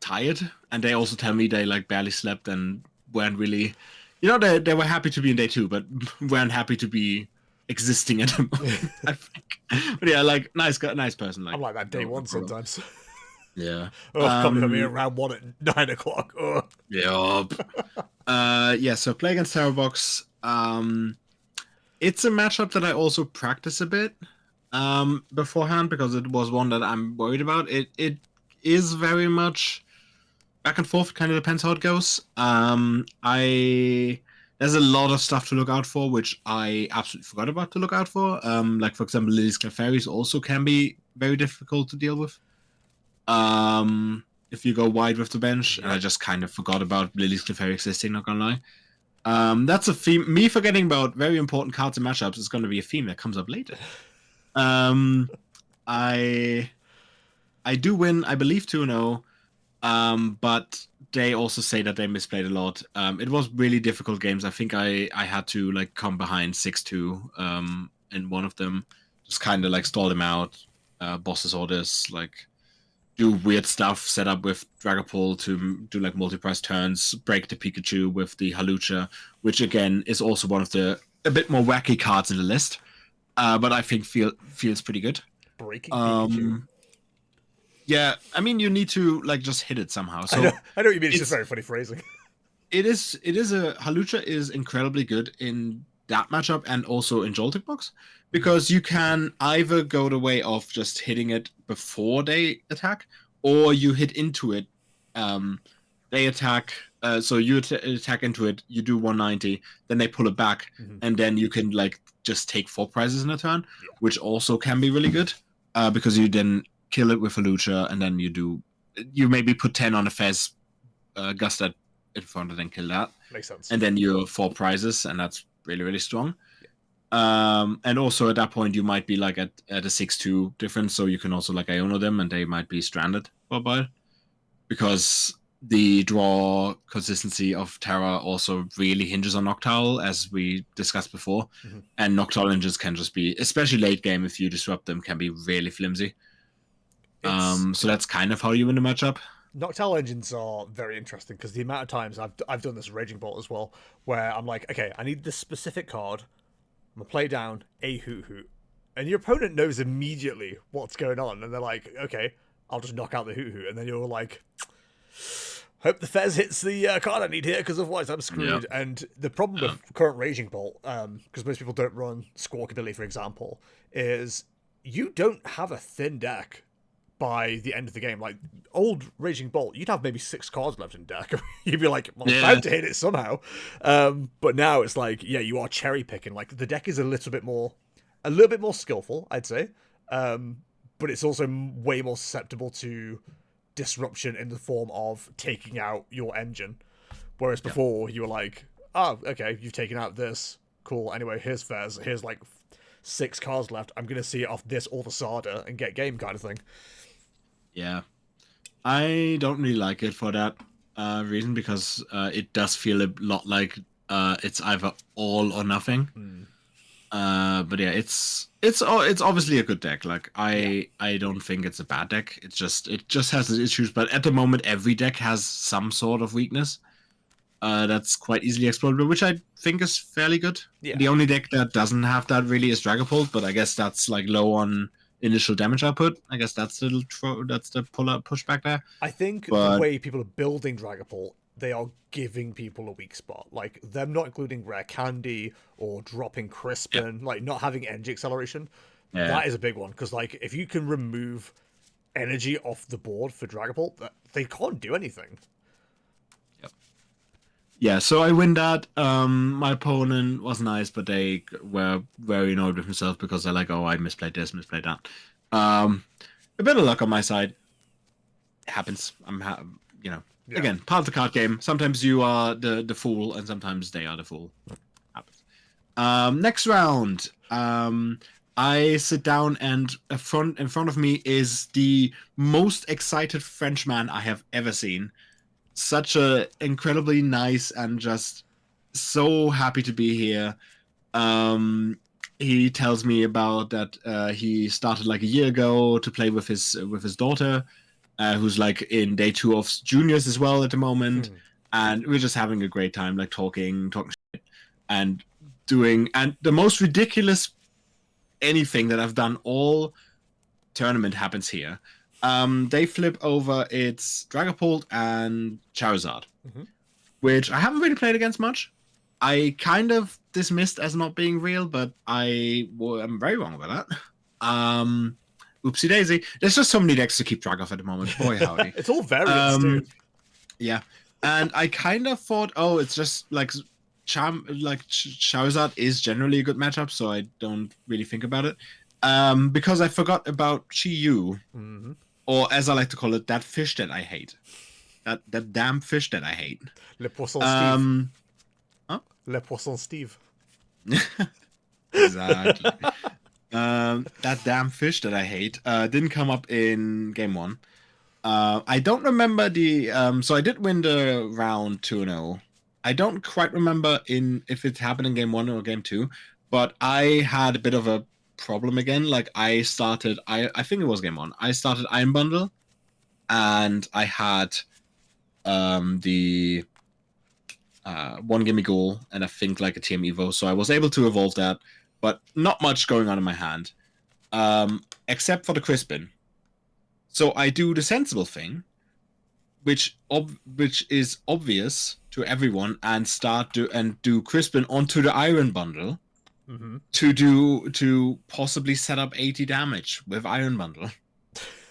tired, and they also tell me they like barely slept and weren't really, they were happy to be in day 2 but weren't happy to be existing at the moment. I think. But yeah, like nice person. Like, I'm like that day 1 sometimes. Yeah. Coming from me around 1 at 9 o'clock. Yup. Yeah. So play against Terrorbox. It's a matchup that I also practice a bit. beforehand because it was one that I'm worried about. It is very much back and forth. It kind of depends how it goes. I There's a lot of stuff to look out for, which I absolutely forgot about to look out for. Like for example, Lily's Clefairies also can be very difficult to deal with. If you go wide with the bench, and I just kind of forgot about Lily's Clefairy existing. Not gonna lie. That's a theme. Me forgetting about very important cards and matchups is going to be a theme that comes up later. I I do win, I believe 2-0. But they also say that they misplayed a lot. It was really difficult games. I think I had to like come behind 6-2 in one of them, just kind of like stall them out, boss's orders, like do weird stuff, set up with Dragapult to do like multi-price turns, break the Pikachu with the Halucha, which again is also one of the a bit more wacky cards in the list, but I think feels pretty good. Breaking Pikachu. Yeah, I mean you need to like just hit it somehow. So I know what you mean. It's just very funny phrasing. It is a Halucha is incredibly good in that matchup and also in Joltik box because you can either go the way of just hitting it before they attack, or you hit into it. They attack, so you attack into it. You do 190, then they pull it back, and then you can like just take 4 prizes in a turn, which also can be really good because you then kill it with Halucha, and then you maybe put 10 on a Fez, gust that in front and then kill that. Makes sense. And then you're 4 prizes, and that's really, really strong. And also at that point, you might be like at a 6-2 difference, so you can also like Iono them, and they might be stranded for a while. Because the draw consistency of Terra also really hinges on Noctowl, as we discussed before. And Noctowl engines can just be, especially late game, if you disrupt them, can be really flimsy. So that's kind of how you win the matchup. Noctowl engines are very interesting because the amount of times I've done this Raging Bolt as well, where I'm like, okay, I need this specific card. I'm gonna play down a Hoot Hoot, and your opponent knows immediately what's going on, and they're like, okay, I'll just knock out the Hoot Hoot, and then you're like, hope the Fez hits the card I need here because otherwise I'm screwed. Yep. And the problem with current Raging Bolt, because most people don't run Squawkabilly, for example, is you don't have a thin deck by the end of the game. Like old Raging Bolt, you'd have maybe 6 cards left in deck. You'd be like, well, I'm bound to hit it somehow. But now it's like, yeah, you are cherry picking. Like the deck is a little bit more skillful, I'd say. But it's also way more susceptible to disruption in the form of taking out your engine. Whereas before you were like, oh, okay, you've taken out this. Cool. Anyway, here's Fez. Here's like 6 cards left. I'm going to see it off this or the Sada and get game kind of thing. Yeah, I don't really like it for that reason because it does feel a lot like it's either all or nothing. But yeah, it's obviously a good deck. Like I don't think it's a bad deck. It just has its issues. But at the moment, every deck has some sort of weakness that's quite easily exploitable, which I think is fairly good. Yeah. The only deck that doesn't have that really is Dragapult, but I guess that's like low on initial damage output. I guess that's the pushback there. I think the way people are building Dragapult, they are giving people a weak spot. Like them not including Rare Candy or dropping Crispin, like not having energy acceleration. Yeah. That is a big one because like if you can remove energy off the board for Dragapult, they can't do anything. Yeah, so I win that. My opponent was nice, but they were very annoyed with themselves because they're like, oh, I misplayed this, misplayed that. A bit of luck on my side. It happens. Again, part of the card game. Sometimes you are the fool, and sometimes they are the fool. Happens. Next round. I sit down, and in front of me is the most excited Frenchman I have ever seen. Such a incredibly nice and just so happy to be here. He tells me about that he started like a year ago to play with his daughter, who's like in day 2 of juniors as well at the moment, and we're just having a great time, like talking shit and the most ridiculous anything that I've done all tournament happens here. They flip over its Dragapult and Charizard, which I haven't really played against much. I kind of dismissed as not being real, but I'm very wrong about that. Oopsie daisy. There's just so many decks to keep track of at the moment. Boy, howdy. It's all variants too. Yeah. And I kind of thought, oh, it's just like Charizard is generally a good matchup, so I don't really think about it. Because I forgot about Chi-Yu, or as I like to call it, that fish that I hate. That damn fish that I hate. Le Poisson Steve. Huh? Le Poisson Steve. Exactly. That damn fish that I hate didn't come up in game 1. I don't remember the so I did win the round 2-0. I don't quite remember if it happened in game 1 or game 2, but I had a bit of a problem again. Like I think it was game 1. I started Iron Bundle, and I had the one gimme goal, and I think like a TM Evo, so I was able to evolve that, but not much going on in my hand, except for the Crispin. So I do the sensible thing, which is obvious to everyone, and do Crispin onto the Iron Bundle to possibly set up 80 damage with Iron Bundle.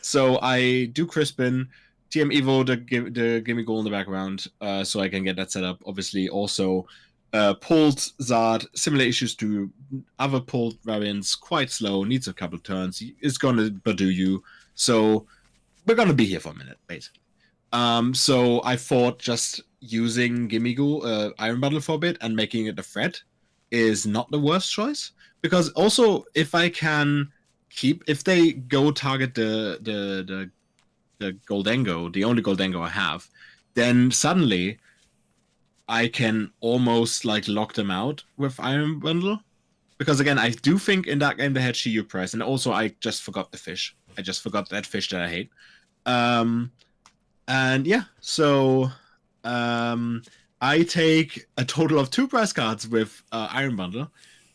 So I do Crispin, TM Evo the gimme goal in the background, so I can get that set up. Obviously, also pulled Zard, similar issues to other pulled variants, quite slow, needs a couple turns. It's gonna Badoo you, so we're gonna be here for a minute, basically. So I thought just using Gimme Goo, Iron Bundle for a bit and making it a threat is not the worst choice, because also if they go target the Goldengo, the only Goldengo I have, then suddenly I can almost like lock them out with Iron Bundle. Because again, I do think in that game they had Shiyu Press, and also I just forgot the fish. I just forgot that fish that I hate. And yeah, so I take a total of 2 prize cards with Iron Bundle,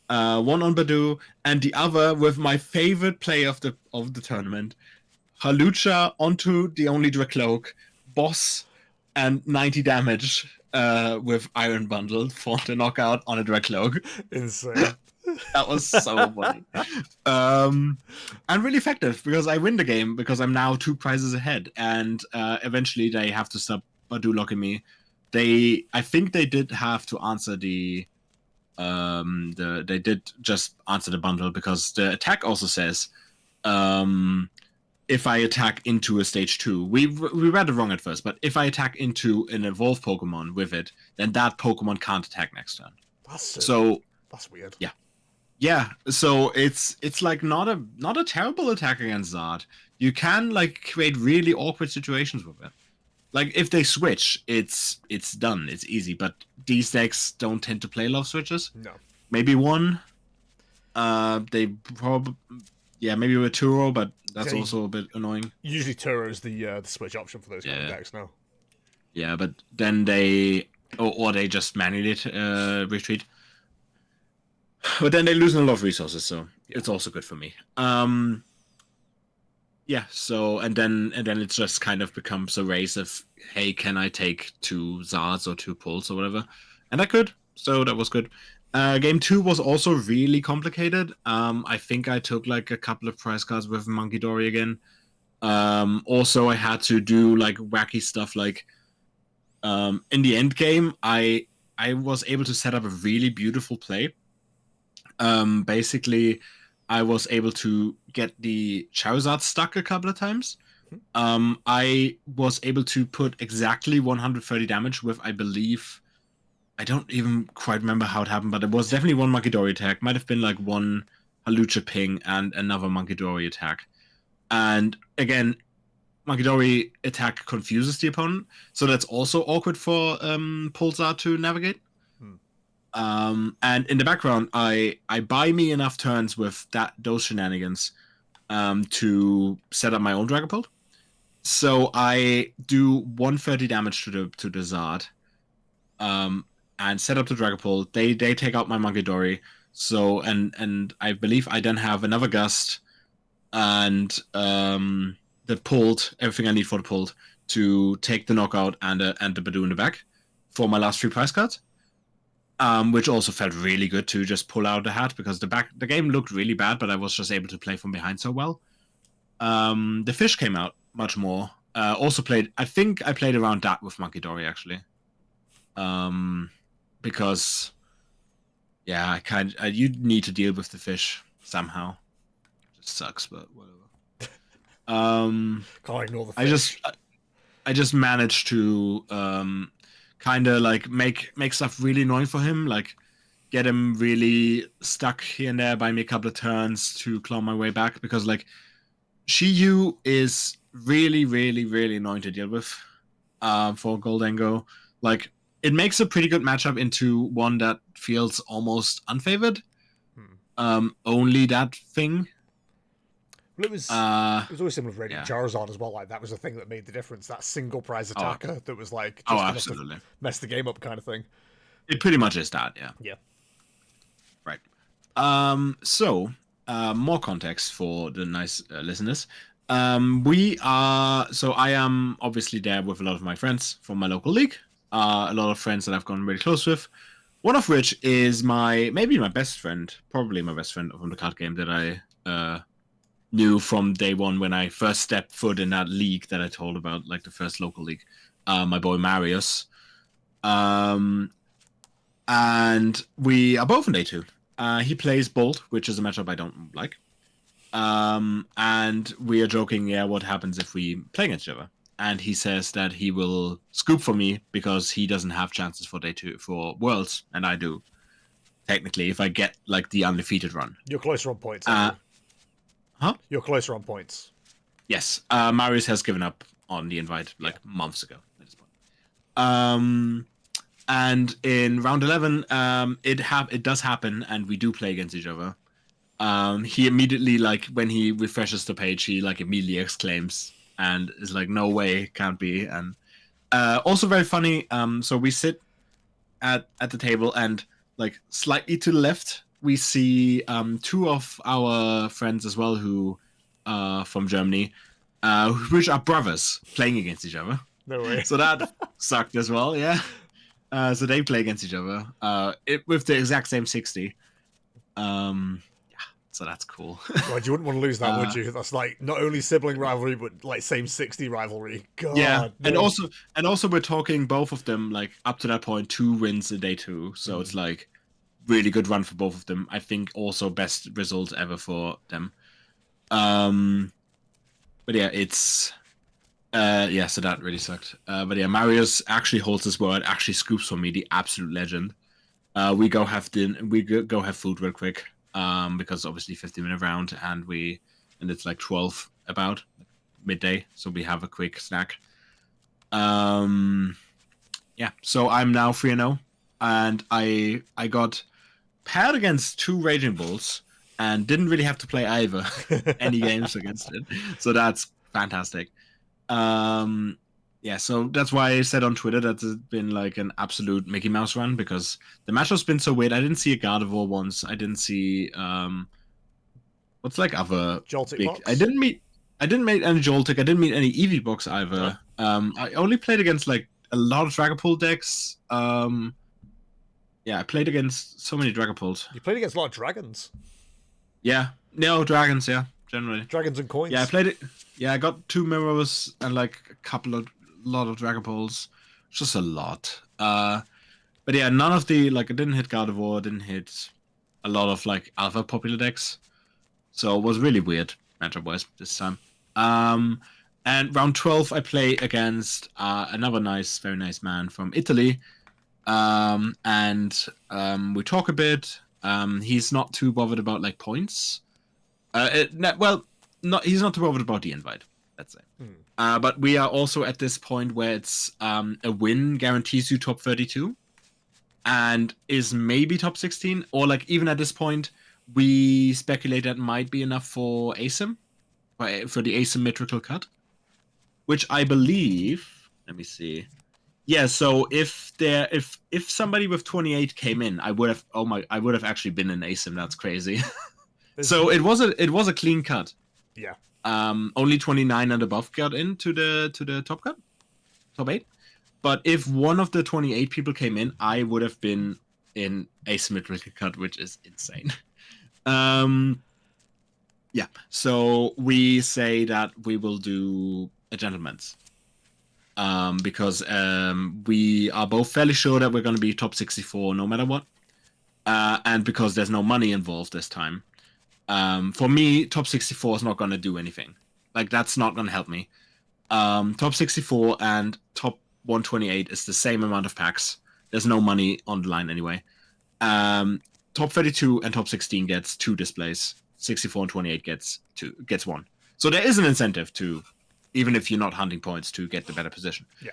one on Badoo, and the other with my favorite play of the tournament, Halucha onto the only Dracloak, boss, and 90 damage with Iron Bundle for the knockout on a Dracloak. Insane. That was so funny. And really effective, because I win the game because I'm now 2 prizes ahead, and eventually they have to stop Badoo locking me. I think they did have to answer they did just answer the bundle, because the attack also says if I attack into a stage 2, we read it wrong at first, but if I attack into an evolved Pokemon with it, then that Pokemon can't attack next turn. That's weird. Yeah, so it's like not a terrible attack against Zard. You can like create really awkward situations with it. Like if they switch, it's done. It's easy. But these decks don't tend to play a lot of switches. No. Maybe one. They probably maybe with Turo, but that's also a bit annoying. Usually Turo is the switch option for those kind of decks now. Yeah, but then they just manually retreat. But then they lose a lot of resources, so it's also good for me. So and then it just kind of becomes a race of, hey, can I take 2 Zards or 2 pulls or whatever? And I could, so that was good. Game 2 was also really complicated. I think I took like a couple of prize cards with Monkey Dory again. Also, I had to do like wacky stuff, like in the end game, I was able to set up a really beautiful play. Basically, I was able to get the Charizard stuck a couple of times. I was able to put exactly 130 damage with, I believe, I don't even quite remember how it happened, but it was definitely 1 Monkey Dory attack. Might have been like 1 Halucha ping and another Monkey Dory attack. And again, Monkey Dory attack confuses the opponent, so that's also awkward for Pulsar to navigate. And in the background, I buy me enough turns with those shenanigans to set up my own Dragapult. So I do 130 damage to the Zard, and set up the Dragapult. They take out my Monkey Dory. So and I believe I then have another Gust and the pulled, everything I need for the pulled to take the knockout and the Badoo in the back for my last 3 prize cards. which also felt really good to just pull out the hat because the game looked really bad, but I was just able to play from behind so well. The fish came out much more. Also played. I think I played around that with Monkey Dory actually, because yeah, you need to deal with the fish somehow. It just sucks, but whatever. Can't ignore the fish. I just managed to kind of like make stuff really annoying for him, like get him really stuck here and there, buy me a couple of turns to claw my way back because like Shiyu is really, really, really annoying to deal with for Goldango. Like it makes a pretty good matchup into one that feels almost unfavored. Only that thing. Well, it was always similar with Radiant Charizard as well. Like that was the thing that made the difference. That single prize attacker that was like just absolutely to mess the game up kind of thing. It pretty much is that, yeah. Yeah. Right. So more context for the nice listeners. I am obviously there with a lot of my friends from my local league. A lot of friends that I've gotten really close with. One of which is maybe my best friend, probably my best friend from the card game that I knew from day one when I first stepped foot in that league that I told about, like the first local league. My boy Marius. And we are both in day 2. He plays Bolt, which is a matchup I don't like. And we are joking, what happens if we play against each other? And he says that he will scoop for me because he doesn't have chances for day 2 for Worlds, and I do. Technically, if I get like the undefeated run. You're closer on points. Huh? You're closer on points. Yes. Marius has given up on the invite like months ago at this point. And in round 11, it does happen, and we do play against each other. He immediately, like, when he refreshes the page, he like immediately exclaims and is like, "No way, can't be!" And also very funny. So we sit at the table, and like slightly to the left, we see 2 of our friends as well who from Germany, which are brothers playing against each other. No way. So that sucked as well, yeah. So they play against each other with the exact same 60. So that's cool. God, you wouldn't want to lose that, would you? That's like not only sibling rivalry, but like same 60 rivalry. God. Yeah, no. and also we're talking both of them like up to that point 2 wins in day 2. So it's like really good run for both of them. I think also best results ever for them. But yeah, it's so that really sucked. But yeah, Marius actually holds his word, actually scoops for me, the absolute legend. We go have food real quick. Because obviously 50-minute round, and it's like 12 about midday, so we have a quick snack. So I'm now 3-0, and I got paired against 2 Raging Bulls and didn't really have to play either any games against it, so that's fantastic. So that's why I said on Twitter that it's been like an absolute Mickey Mouse run, because the matchup's been so weird. I didn't see a Gardevoir once. I didn't see what's like other Joltik big. box? I didn't meet any Joltik. I didn't meet any Eevee box either. No. I only played against like a lot of Dragapult decks. I played against so many Dragapults. You played against a lot of dragons. Yeah, no dragons. Yeah, generally dragons and coins. Yeah, I played it. Yeah, I got 2 mirrors and like a lot of Dragapults. Just a lot. But yeah, none of the I didn't hit Gardevoir, didn't hit a lot of like alpha popular decks. So it was really weird matchup wise this time. And round 12 I play against another very nice man from Italy. And we talk a bit. He's not too bothered about like points. He's not too bothered about the invite, let's say. But we are also at this point where it's a win guarantees you top 32 and is maybe top 16, or like even at this point we speculate that might be enough for ASIM, for the asymmetrical cut, which I believe, let me see. Yeah, so if somebody with 28 came in, I would have actually been in ASIM. That's crazy. So it was a clean cut. Yeah. Only 29 and above got into the top 8. But if one of the 28 people came in, I would have been in asymmetrical cut, which is insane. Yeah, so we say that we will do a gentleman's. Because we are both fairly sure that we're going to be top 64 no matter what. And because there's no money involved this time. For me, top 64 is not going to do anything. Like, that's not going to help me. Top 64 and top 128 is the same amount of packs. There's no money on the line anyway. Top 32 and top 16 gets 2 displays. 64 and 28 gets 1. So there is an incentive to, even if you're not hunting points, to get the better position. Yeah.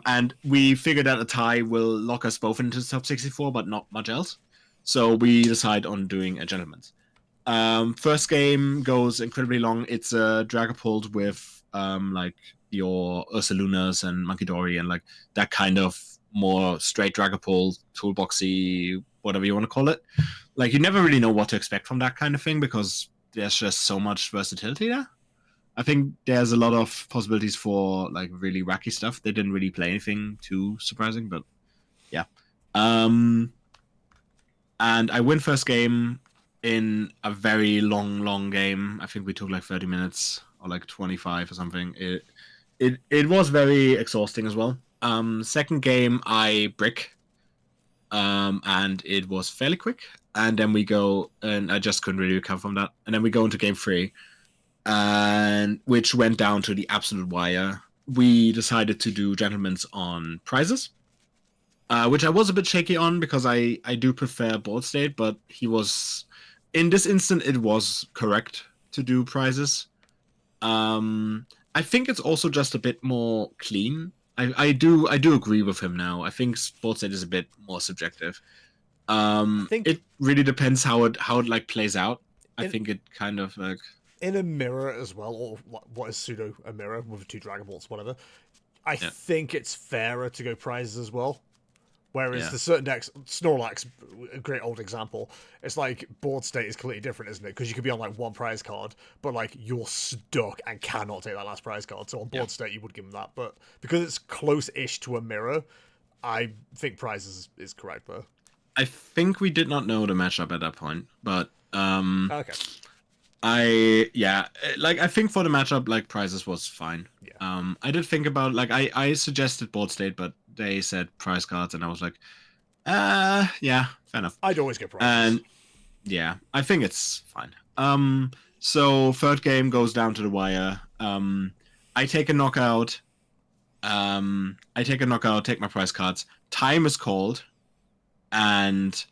And we figured that a tie will lock us both into the top 64, but not much else. So we decide on doing a gentleman's. First game goes incredibly long. It's a Dragapult with like your Ursalunas and Monkey Dory and like that kind of more straight Dragapult, toolboxy, whatever you want to call it. Like, you never really know what to expect from that kind of thing because there's just so much versatility there. I think there's a lot of possibilities for like really wacky stuff. They didn't really play anything too surprising, but yeah. And I win first game in a very long game. I think we took like 30 minutes or like 25 or something. It was very exhausting as well. Second game I brick. And it was fairly quick. And then we go, and I just couldn't really recover from that. And then we go into game 3, and which went down to the absolute wire. We decided to do gentlemen's on prizes, which I was a bit shaky on because I do prefer board state, but he was, in this instant, it was correct to do prizes. I think it's also just a bit more clean. I do agree with him now. I think sports state is a bit more subjective. I think it really depends how it like plays out. I think it kind of like in a mirror as well, or what is pseudo a mirror with 2 Dragon Balls, whatever. I think it's fairer to go prizes as well. Whereas the certain decks, Snorlax, a great old example, it's like board state is completely different, isn't it? Because you could be on like 1 prize card, but like you're stuck and cannot take that last prize card. So on board state, you would give them that. But because it's close-ish to a mirror, I think prizes is correct there. I think we did not know the matchup at that point, but okay. I think for the matchup, like prizes was fine. Yeah. I did think about like I suggested board state, but they said prize cards, and I was like, yeah, fair enough. I'd always get prizes. And yeah, I think it's fine. So third game goes down to the wire. I take a knockout. Take my prize cards. Time is called, and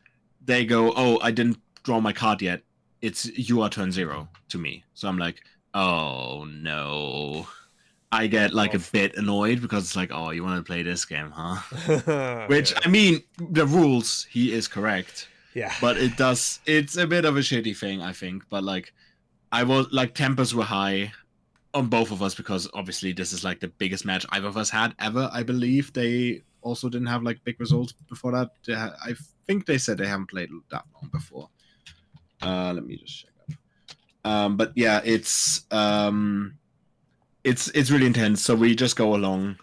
they go, "Oh, I didn't draw my card yet. It's you are turn 0 to me." So I'm like, "Oh no." I get like a bit annoyed because it's like, "Oh, you want to play this game, huh?" Which I mean, the rules, he is correct. Yeah. But it's a bit of a shitty thing, I think. But like, I was like, tempers were high on both of us because obviously this is like the biggest match either of us had ever. I believe they also didn't have like big results before that. I think they said they haven't played that long before. Let me just check out. But yeah, it's really intense. So we just go along.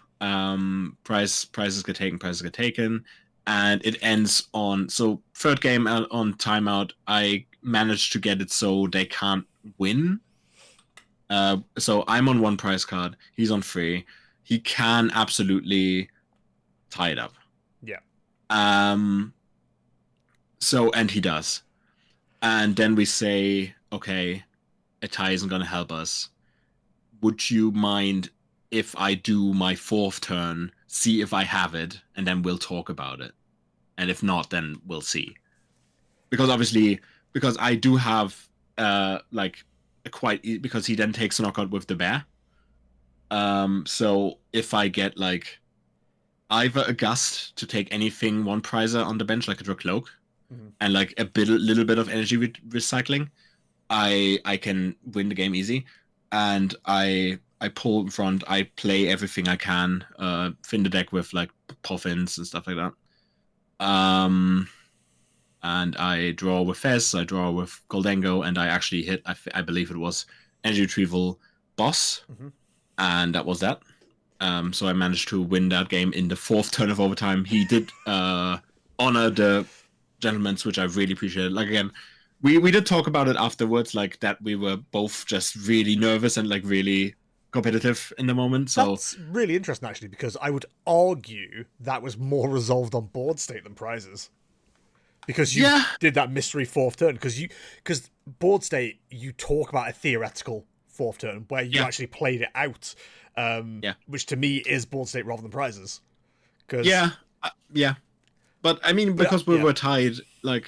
Prizes get taken, and it ends on. So third game on timeout, I managed to get it so they can't win. So I'm on 1 prize card. He's on 3. He can absolutely tie it up. Yeah. So, and he does. And then we say, okay, a tie isn't going to help us. Would you mind if I do my 4th turn, see if I have it, and then we'll talk about it? And if not, then we'll see. Because obviously, because I do have, because he then takes a knockout with the bear. So if I get, like, either a gust to take anything 1 prizer on the bench, like a cloak, and like a little bit of energy recycling, I can win the game easy. And I pull in front, I play everything I can, fin the deck with like Poffins and stuff like that. And I draw with Fez, I draw with Goldengo, and I actually hit, I believe it was Energy Retrieval Boss, and that was that. So I managed to win that game in the 4th turn of overtime. He did honor the gentlemen's, which I really appreciated. Like again, we did talk about it afterwards, like that we were both just really nervous and like really competitive in the moment. So That's really interesting, actually, because I would argue that was more resolved on board state than prizes. Because you yeah, did that mystery fourth turn. Because board state, you talk about a theoretical fourth turn where you actually played it out. Yeah. Which to me is board state rather than prizes. Yeah, yeah. But I mean, because we were tied, like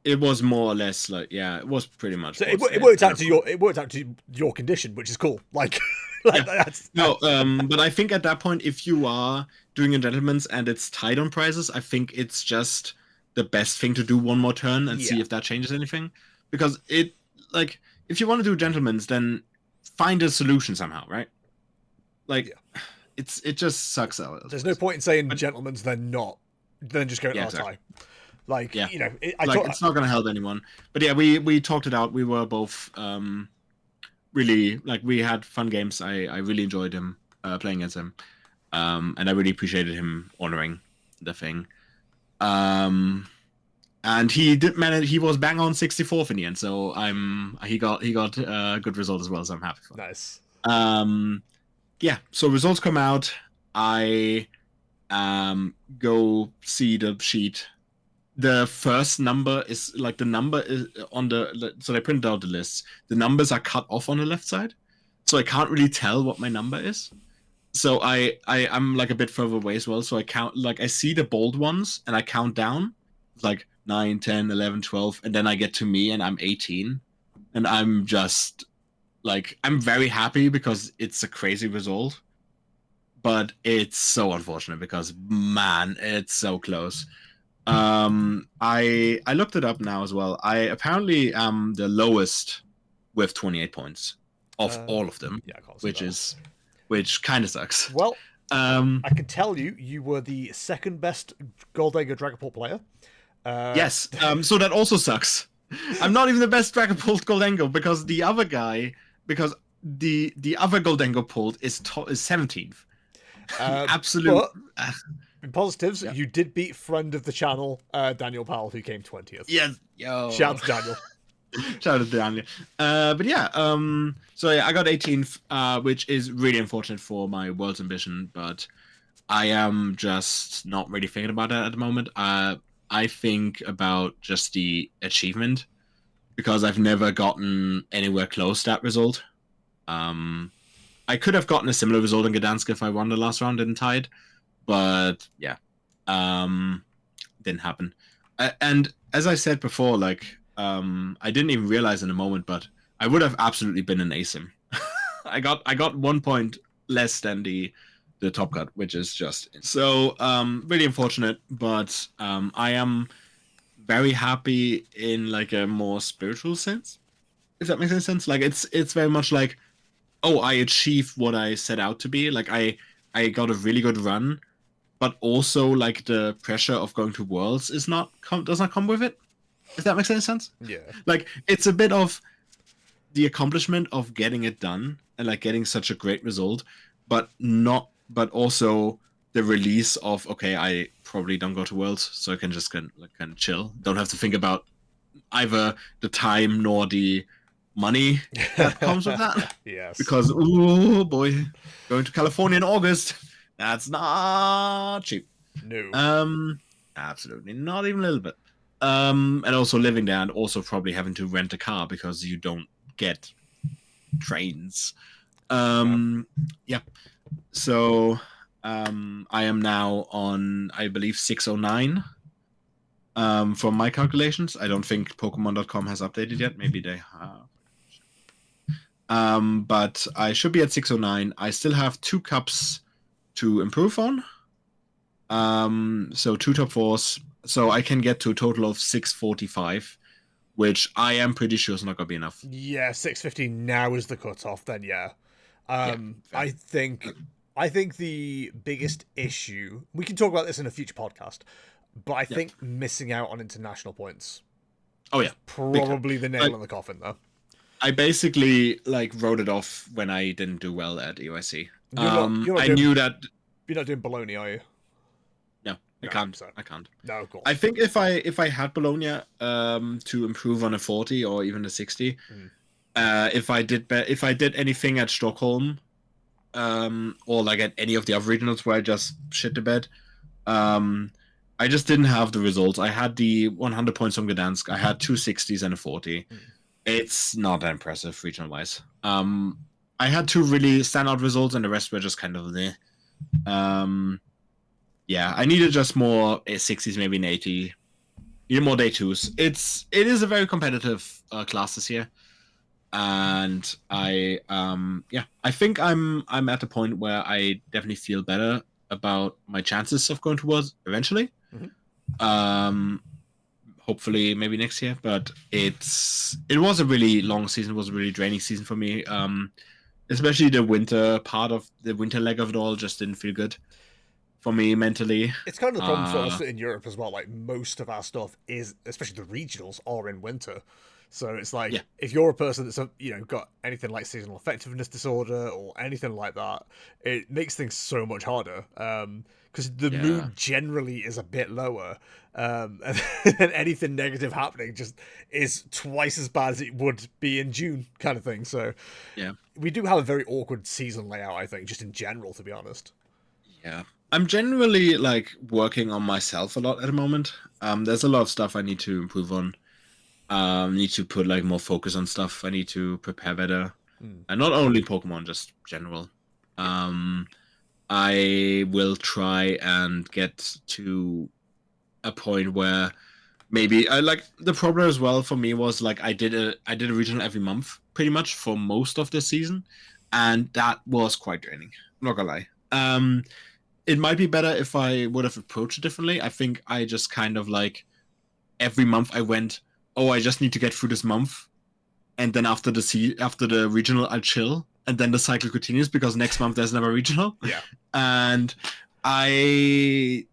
it was more or less like it was pretty much. So it worked out to your condition, which is cool. Like, that's no. But I think at that point, if you are doing a gentleman's and it's tied on prizes, I think it's just the best thing to do one more turn and see if that changes anything. Because it like if you want to do gentleman's, then find a solution somehow, right? Like it just sucks out. There's no point in saying gentlemen's then just going tie. Like you know, it's not going to help anyone. But yeah, we talked it out. We were both really like we had fun games. I really enjoyed him playing against him, and I really appreciated him honoring the thing. And he did manage. He was bang on 64th in the end. So he got a good result as well. So I'm happy for him. Nice. Yeah. So results come out. I go see the sheet. The first number is like the number is on the. So they printed out the lists. The numbers are cut off on the left side, so I can't really tell what my number is. So I'm like a bit further away as well. So I count, like I see the bold ones and I count down, like 9, 10, 11, 12, and then I get to me and I'm 18, and I'm just like I'm very happy because it's a crazy result, but it's so unfortunate because man, it's so close. I looked it up now as well. I apparently am the lowest with 28 points of all of them, which kind of sucks. Well, I can tell you were the second best Goldegger Dragapult player. Yes. So that also sucks. I'm not even the best Dragapult Goldengo because the other guy, because the other Goldengo pulled is 17th. Absolute. In positives, you did beat friend of the channel, Daniel Powell, who came 20th. Yes. Yo. Shout out to Daniel. Shout out to Daniel. But yeah, so yeah, I got 18th, which is really unfortunate for my World's Ambition, but I am just not really thinking about that at the moment. I think about just the achievement because I've never gotten anywhere close to that result. I could have gotten a similar result in Gdansk if I won the last round and tied, but yeah, didn't happen. And as I said before, like I didn't even realize in a moment, but I would have absolutely been an ASIM. I got 1 point less than the top cut, which is just so really unfortunate. But I am very happy in like a more spiritual sense, if that makes any sense. Like it's very much like, oh, I achieved what I set out to be. Like I got a really good run, but also like the pressure of going to Worlds does not come with it. If that makes any sense. Yeah. Like it's a bit of the accomplishment of getting it done and like getting such a great result, but also the release of, okay, I probably don't go to Worlds, so I can just kind of chill. Don't have to think about either the time nor the money that comes with that. Yes. Because, oh boy, going to California in August, that's not cheap. No. Absolutely not even a little bit. And also living there and also probably having to rent a car because you don't get trains. Yeah. So I am now on, I believe, 609 from my calculations. I don't think Pokemon.com has updated yet. Maybe they have. But I should be at 609. I still have 2 cups to improve on. So 2 top 4s. So I can get to a total of 645, which I am pretty sure is not going to be enough. Yeah, 615 now is the cutoff. Then yeah. I think the biggest issue, we can talk about this in a future podcast, but I think missing out on international points. Oh yeah, probably the nail in the coffin though. I basically like wrote it off when I didn't do well at EYC. You're not I knew that you're not doing baloney, are you? No. I No, can't. so I can't. no, of course. I think if I had Bologna to improve on a 40 or even a 60, if I did anything at Stockholm, or like at any of the other regionals where I just shit the bed, I just didn't have the results. I had the 100 points from Gdansk. I had two 60s and a 40. It's not that impressive regional wise. I had two really standout results, and the rest were just kind of there. Yeah, I needed just more 60s, maybe an 80. Need more day twos. It is a very competitive class this year, and I think I'm at the point where I definitely feel better about my chances of going towards eventually. Hopefully maybe next year, but it was a really long season. It was a really draining season for me. Especially the winter part of the winter leg of it all just didn't feel good for me mentally. It's kind of the problem for us in Europe as well. Like most of our stuff is, especially the regionals, are in winter. So it's like if you're a person that's got anything like seasonal effectiveness disorder or anything like that, it makes things so much harder. Because the mood generally is a bit lower, and anything negative happening just is twice as bad as it would be in June, kind of thing. So we do have a very awkward season layout, I think, just in general, to be honest. Yeah. I'm generally like working on myself a lot at the moment. There's a lot of stuff I need to improve on. Need to put like more focus on stuff. I need to prepare better, and not only Pokemon, just general. I will try and get to a point where maybe I like the problem as well for me was like I did a regional every month pretty much for most of the season, and that was quite draining. I'm not gonna lie. It might be better if I would have approached it differently. I think I just kind of like every month I went, oh, I just need to get through this month, and then after the regional, I'll chill, and then the cycle continues because next month there's another regional. Yeah, and I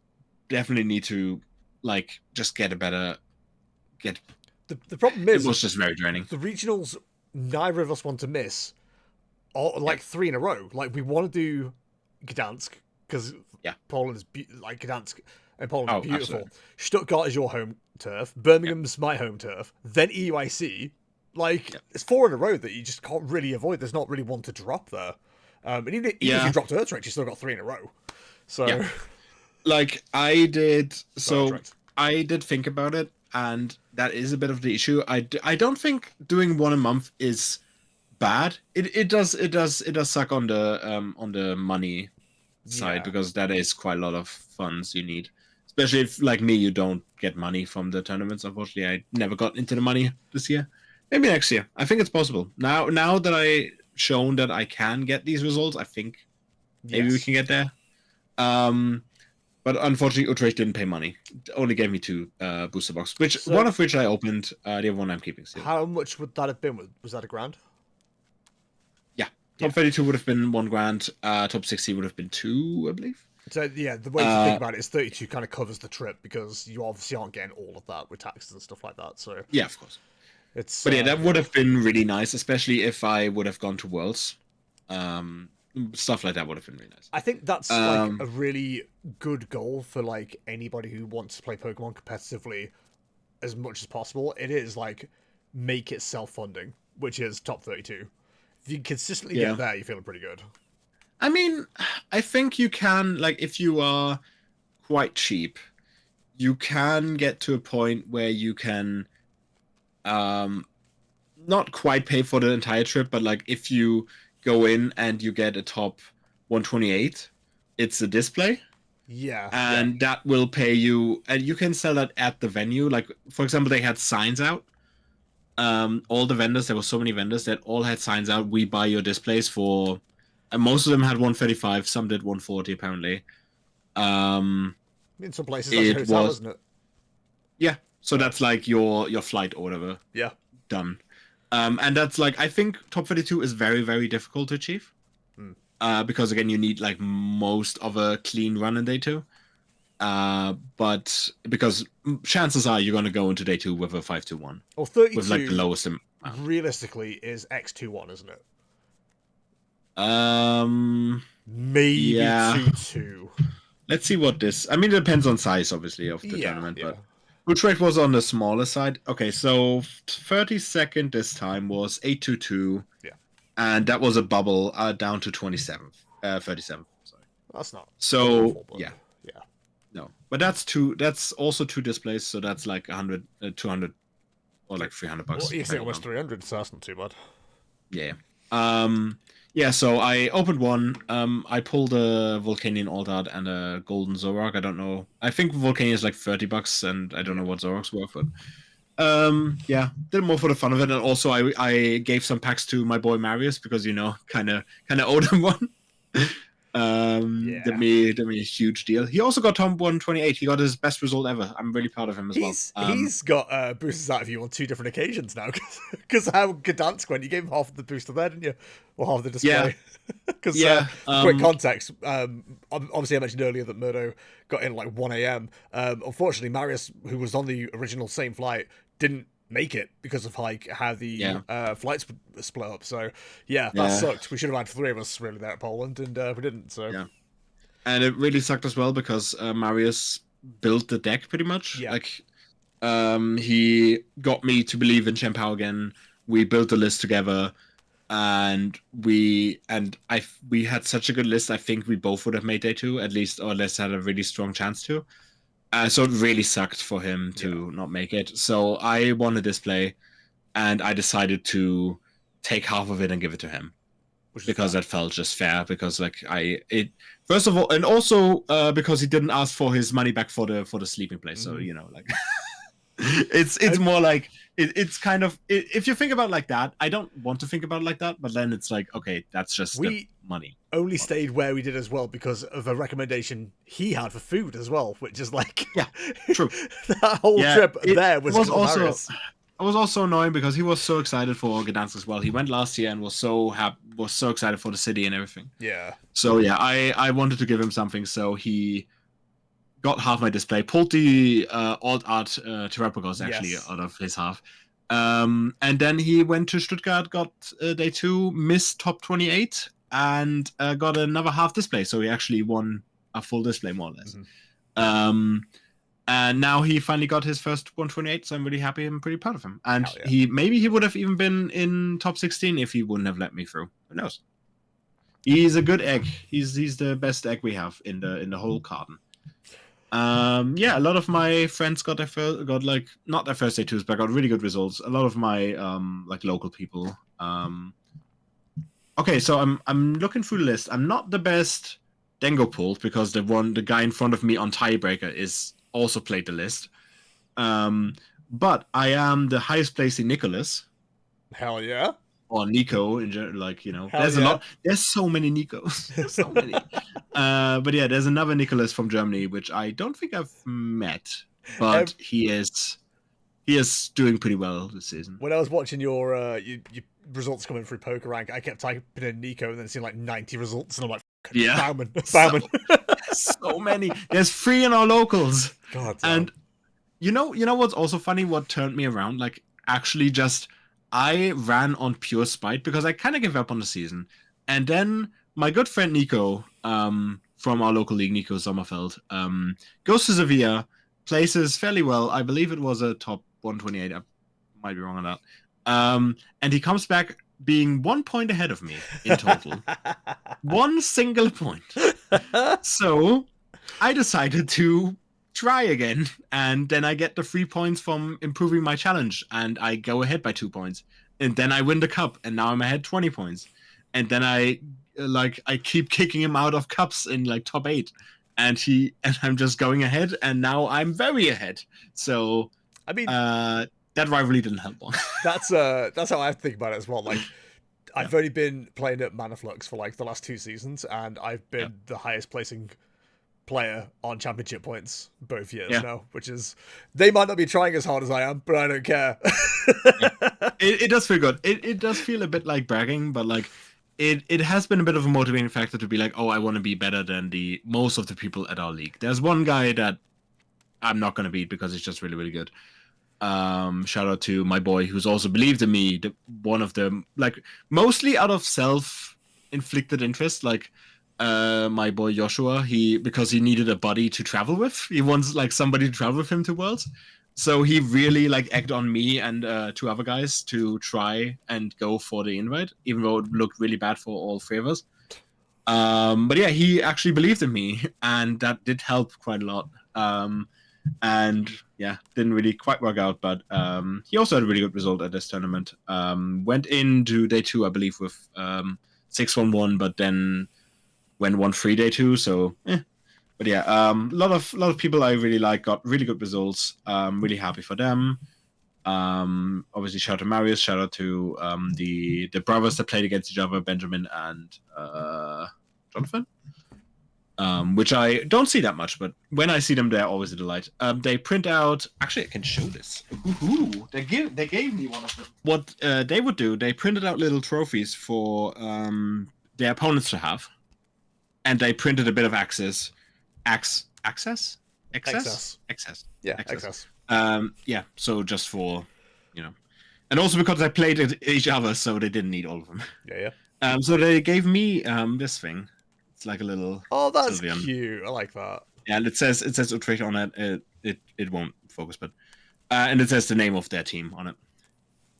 definitely need to like just get a better get. The problem is it was just very draining. The regionals, neither of us want to miss, are like 3 in a row. Like we want to do Gdansk because Poland is like Gdansk and Poland is beautiful. Absolutely. Stuttgart is your home turf. Birmingham's my home turf. Then EUIC. Like it's 4 in a row that you just can't really avoid. There's not really one to drop there. And even if you dropped Utrecht, you still got 3 in a row. So, like I did. So I did think about it, and that is a bit of the issue. I don't think doing one a month is bad. It does suck on the money side because that is quite a lot of funds you need, especially if like me you don't get money from the tournaments. Unfortunately, I never got into the money this year. Maybe next year. I think it's possible. Now that I shown that I can get these results, I think maybe we can get there. But unfortunately, Utrecht didn't pay money. It only gave me 2 booster boxes, one of which I opened. The other one I'm keeping still. How much would that have been? Was that $1,000? Top 32 would have been $1,000. Top 60 would have been 2, I believe. So the way to think about it is 32 kind of covers the trip because you obviously aren't getting all of that with taxes and stuff like that. So yeah, of course. But that would have been really nice, especially if I would have gone to Worlds. Stuff like that would have been really nice. I think that's like a really good goal for like anybody who wants to play Pokemon competitively as much as possible. It is like make it self-funding, which is top 32. If you consistently get there, you're feeling pretty good. I mean, I think you can, like, if you are quite cheap, you can get to a point where you can not quite pay for the entire trip, but like if you go in and you get a top 128, it's a display. Yeah. And that will pay you, and you can sell that at the venue. Like, for example, they had signs out. All the vendors, there were so many vendors that all had signs out. We buy your displays for, and most of them had 135. Some did 140 apparently. In some places, that's a hotel, isn't it? Yeah. So that's like your flight or whatever. Yeah. Done. And that's like, I think top 32 is very, very difficult to achieve. Because again, you need like most of a clean run in day 2. But because chances are you're going to go into day 2 with a 5-2-1. Or 32 with like the lowest realistically is X2-1, isn't it? Maybe 2-2. let's see what this. I mean, it depends on size, obviously, of the tournament, Yeah. but Utrecht was on the smaller side. Okay, so 32nd this time was 822. Yeah. And that was a bubble down to 27th, 37th. Sorry. That's not So awful, but yeah, yeah. no, but that's two. That's also two displays, so that's like 100, 200, or like $300. Well, you say depending almost on- 300, so that's not too bad. Yeah. Yeah. So I opened one. I pulled a Volcanion Aldard and a Golden Zoroark. I don't know. I think Volcanion is like $30, and I don't know what Zoroark's worth, but yeah, did it more for the fun of it, and also I gave some packs to my boy Marius because kind of owed him one. Did me a huge deal. He also got Tom 128. He got his best result ever. I'm really proud of him as well. He's got boosters out of you on 2 different occasions now, because how Gdansk went, you gave him half of the booster there, didn't you? Or half of the display. Because quick context, obviously I mentioned earlier that Mirdo got in at like 1 a.m. Unfortunately, Marius, who was on the original same flight, didn't make it because of like how the flights split up. So that sucked. We should have had 3 of us really there at Poland, and we didn't. So and it really sucked as well because Marius built the deck pretty much. Like he got me to believe in Chien-Pao again. We built the list together, and we had such a good list. I think we both would have made day 2 at least, or at least had a really strong chance to. So it really sucked for him to not make it. So I won a display, and I decided to take half of it and give it to him, because that felt just fair. Because first of all, and also because he didn't ask for his money back for the sleeping place. So it's more like it's kind of, if you think about it like that, I don't want to think about it like that, but then it's like, okay, that's just the money. Only stayed where we did as well because of a recommendation he had for food as well, which is like true. That whole trip there was also it was also annoying because he was so excited for Gdansk as well. He went last year and was so excited for the city and everything. So I wanted to give him something, so he got half my display, pulled the alt art Terrapagos actually out of his half. And then he went to Stuttgart, got day 2, missed top 28, and got another half display. So he actually won a full display, more or less. And now he finally got his first 128, so I'm really happy and pretty proud of him. And he would have even been in top 16 if he wouldn't have let me through. Who knows? He's a good egg. He's the best egg we have in the whole carton. A lot of my friends got like not their first day 2s, but got really good results. A lot of my like local people. Okay, so I'm looking through the list. I'm not the best Dengo pulled because the guy in front of me on tiebreaker is also played the list. But I am the highest placing Nicholas. Hell yeah. Or Nico, there's a lot. There's so many Nikos. There's so many. But yeah, there's another Nicholas from Germany, which I don't think I've met, but he is doing pretty well this season. When I was watching your results coming through Poker Rank, I kept typing in Nico and then seeing like 90 results, and I'm like, Bauman. So many. There's 3 in our locals. God. And you know what's also funny? What turned me around? Like, actually, just I ran on pure spite because I kind of gave up on the season, and then my good friend Nico, from our local league, Nico Sommerfeld, goes to Sevilla, places fairly well. I believe it was a top 128. I might be wrong on that. And he comes back being 1 point ahead of me in total. 1 single point. So I decided to try again, and then I get the 3 points from improving my challenge, and I go ahead by 2 points. And then I win the cup, and now I'm ahead 20 points. And then I keep kicking him out of cups in like top 8. And I'm just going ahead, and now I'm very ahead. So I mean, that rivalry didn't help one. That's how I think about it as well. Like, I've only been playing at Manaflux for like the last 2 seasons, and I've been the highest placing player on championship points both years now, which is, they might not be trying as hard as I am, but I don't care. It does feel good. It does feel a bit like bragging, but like it has been a bit of a motivating factor to be like, oh, I want to be better than most of the people at our league. There's one guy that I'm not going to beat because he's just really, really good. Shout out to my boy who's also believed in me. One of them, like, mostly out of self-inflicted interest. Like, my boy Joshua, because he needed a buddy to travel with. He wants like somebody to travel with him to Worlds. So he really like egged on me and two other guys to try and go for the invite, even though it looked really bad for all three of us. But yeah, he actually believed in me, and that did help quite a lot. And yeah, didn't really quite work out, but he also had a really good result at this tournament. Went into day 2, I believe, with 6-1-1, but then went 1-3 day 2. So, but yeah, a lot of people I really like got really good results. Really happy for them. Obviously, shout out to Marius, shout out to the brothers that played against each other, Benjamin and Jonathan. Which I don't see that much, but when I see them, they're always a delight. They print out. Actually, I can show this. Ooh, they gave me one of them. What they would do, they printed out little trophies for their opponents to have, and they printed a bit of access. Yeah, access. Yeah. So just for, and also because I played each other, so they didn't need all of them. Yeah. So they gave me this thing. It's like a little. Oh, that's Sylvian. cute. I like that. Yeah, and it says Utrecht on it. It won't focus, but and it says the name of their team on it.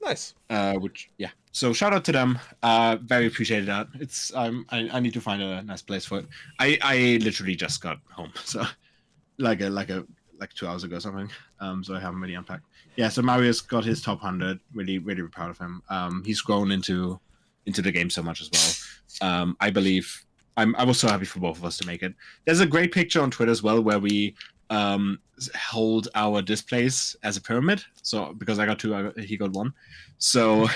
Nice. Which yeah. So shout out to them. Very appreciated that. It's I need to find a nice place for it. I literally just got home, so like 2 hours ago or something. So I haven't really unpacked. Yeah. So Marius got his top 100. Really proud of him. He's grown into the game so much as well. I believe. I was so happy for both of us to make it. There's a great picture on Twitter as well where we hold our displays as a pyramid. So because I got 2, he got 1. So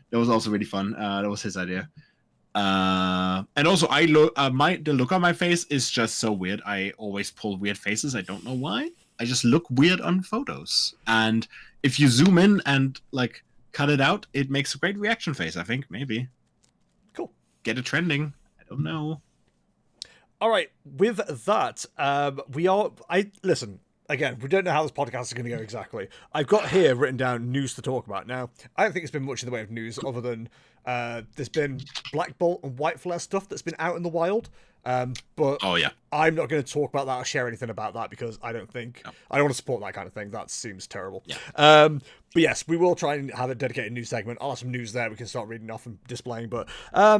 that was also really fun. That was his idea. And also, the look on my face is just so weird. I always pull weird faces. I don't know why. I just look weird on photos. And if you zoom in and like cut it out, it makes a great reaction face. I think maybe. Cool. Get it trending. Don't know. All right, with that, listen, again, we don't know how this podcast is going to go exactly. I've got here written down news to talk about. Now, I don't think it's been much in the way of news other than there's been Black Bolt and White Flare stuff that's been out in the wild. But oh yeah, I'm not going to talk about that or share anything about that because I don't want to support that kind of thing. That seems terrible. Yeah. But yes, we will try and have a dedicated news segment. I'll have some news there we can start reading off and displaying. But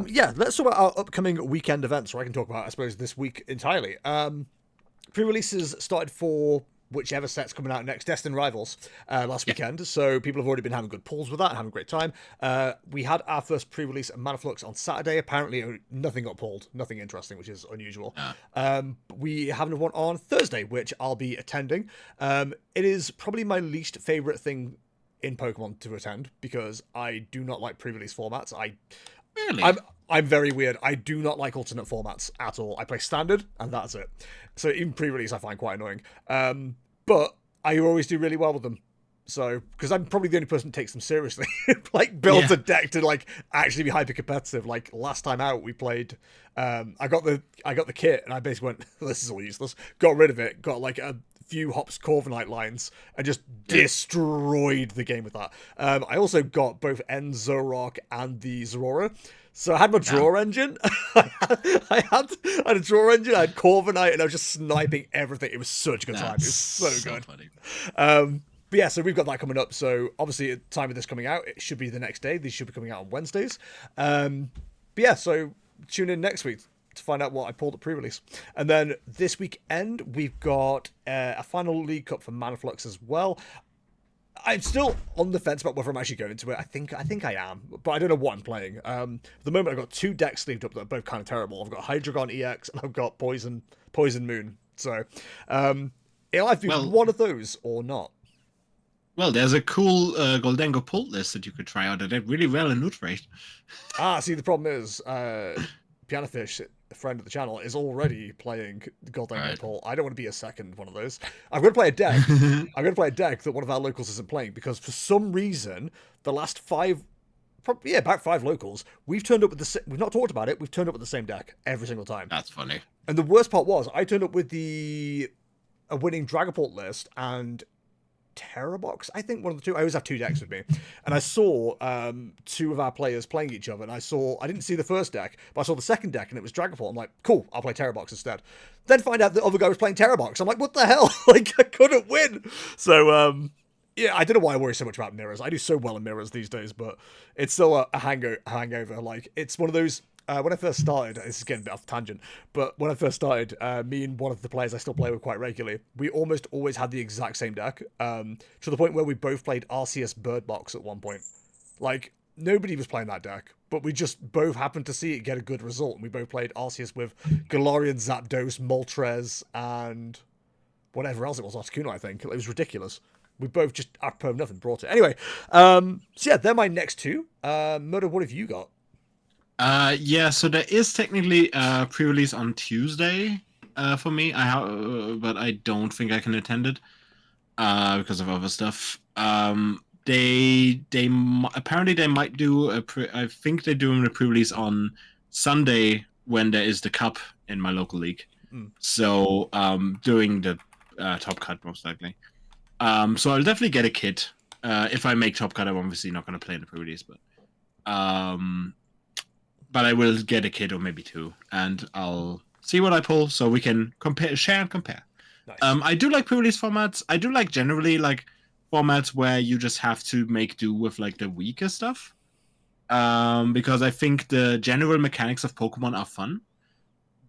yeah, let's talk about our upcoming weekend events, or I can talk about, I suppose, this week entirely. Pre-releases started for whichever set's coming out next, Destin Rivals, last weekend. So people have already been having good pulls with that and having a great time. We had our first pre-release at Manaflux on Saturday. Apparently, nothing got pulled. Nothing interesting, which is unusual. We have another one on Thursday, which I'll be attending. It is probably my least favorite thing in Pokemon to attend because I do not like pre-release formats. Really? I'm very weird. I do not like alternate formats at all. I play standard, and that's it. So even pre-release I find quite annoying. But I always do really well with them. So, because I'm probably the only person that takes them seriously. Like, builds a deck to, like, actually be hyper-competitive. Like, last time out, we played... I got the kit, and I basically went, this is all useless. Got rid of it. Got, like, a few Hops Corviknight lines, and just destroyed the game with that. I also got both End Zoroark and the Zorora. So I had my draw engine. I had a draw engine. I had Corviknight, and I was just sniping everything. It was such a good time. It was so good. Funny. But yeah, so we've got that coming up. So obviously, at the time of this coming out, it should be the next day. These should be coming out on Wednesdays. But yeah, so tune in next week to find out what I pulled at pre-release. And then this weekend, we've got a final League Cup for Manaflux as well. I'm still on the fence about whether I'm actually going into it. I think I am, but I don't know what I'm playing. At the moment, I've got 2 decks sleeved up that are both kind of terrible. I've got Hydreigon EX and I've got Poison Moon. So it'll either be one of those or not. Well, there's a cool Goldengo pull list that you could try out. That did really well in Utrecht. See, the problem is Pianofish, a friend of the channel, is already playing Goldengo pull. I don't want to be a second one of those. I'm going to play a deck. I'm going to play a deck that one of our locals isn't playing because for some reason, the last about 5 locals, we've turned up with we've not talked about it, we've turned up with the same deck every single time. That's funny. And the worst part was, I turned up with a winning Dragapult list, and Terrabox, I think, one of the two. I always have two decks with me, and I saw two of our players playing each other, and I didn't see the first deck, but I saw the second deck, and it was Dragapult. I'm like, cool, I'll play Terrabox instead. Then find out the other guy was playing Terrabox. I'm like, what the hell? Like, I couldn't win. So yeah, I don't know why I worry so much about mirrors. I do so well in mirrors these days, but it's still a hangover. Like, it's one of those. When I first started, this is getting a bit off tangent, but when I first started, me and one of the players I still play with quite regularly, we almost always had the exact same deck, to the point where we both played RCS Bird Box at one point. Like, nobody was playing that deck, but we just both happened to see it get a good result, and we both played RCS with Galarian, Zapdos, Moltres, and whatever else it was, Articuno, I think. It was ridiculous. We both just, apropos nothing, brought it. Anyway, so yeah, they're my next two. Murdo, what have you got? Yeah, so there is technically a pre-release on Tuesday for me. But I don't think I can attend it because of other stuff. Apparently they might do I think they're doing a pre-release on Sunday when there is the cup in my local league. So during the top cut most likely. So I'll definitely get a kit. If I make top cut, I'm obviously not going to play in the pre-release, but I will get a kit or maybe two, and I'll see what I pull so we can share and compare. Nice. I do like pre-release formats. I do like generally like formats where you just have to make do with like the weaker stuff. Because I think the general mechanics of Pokemon are fun,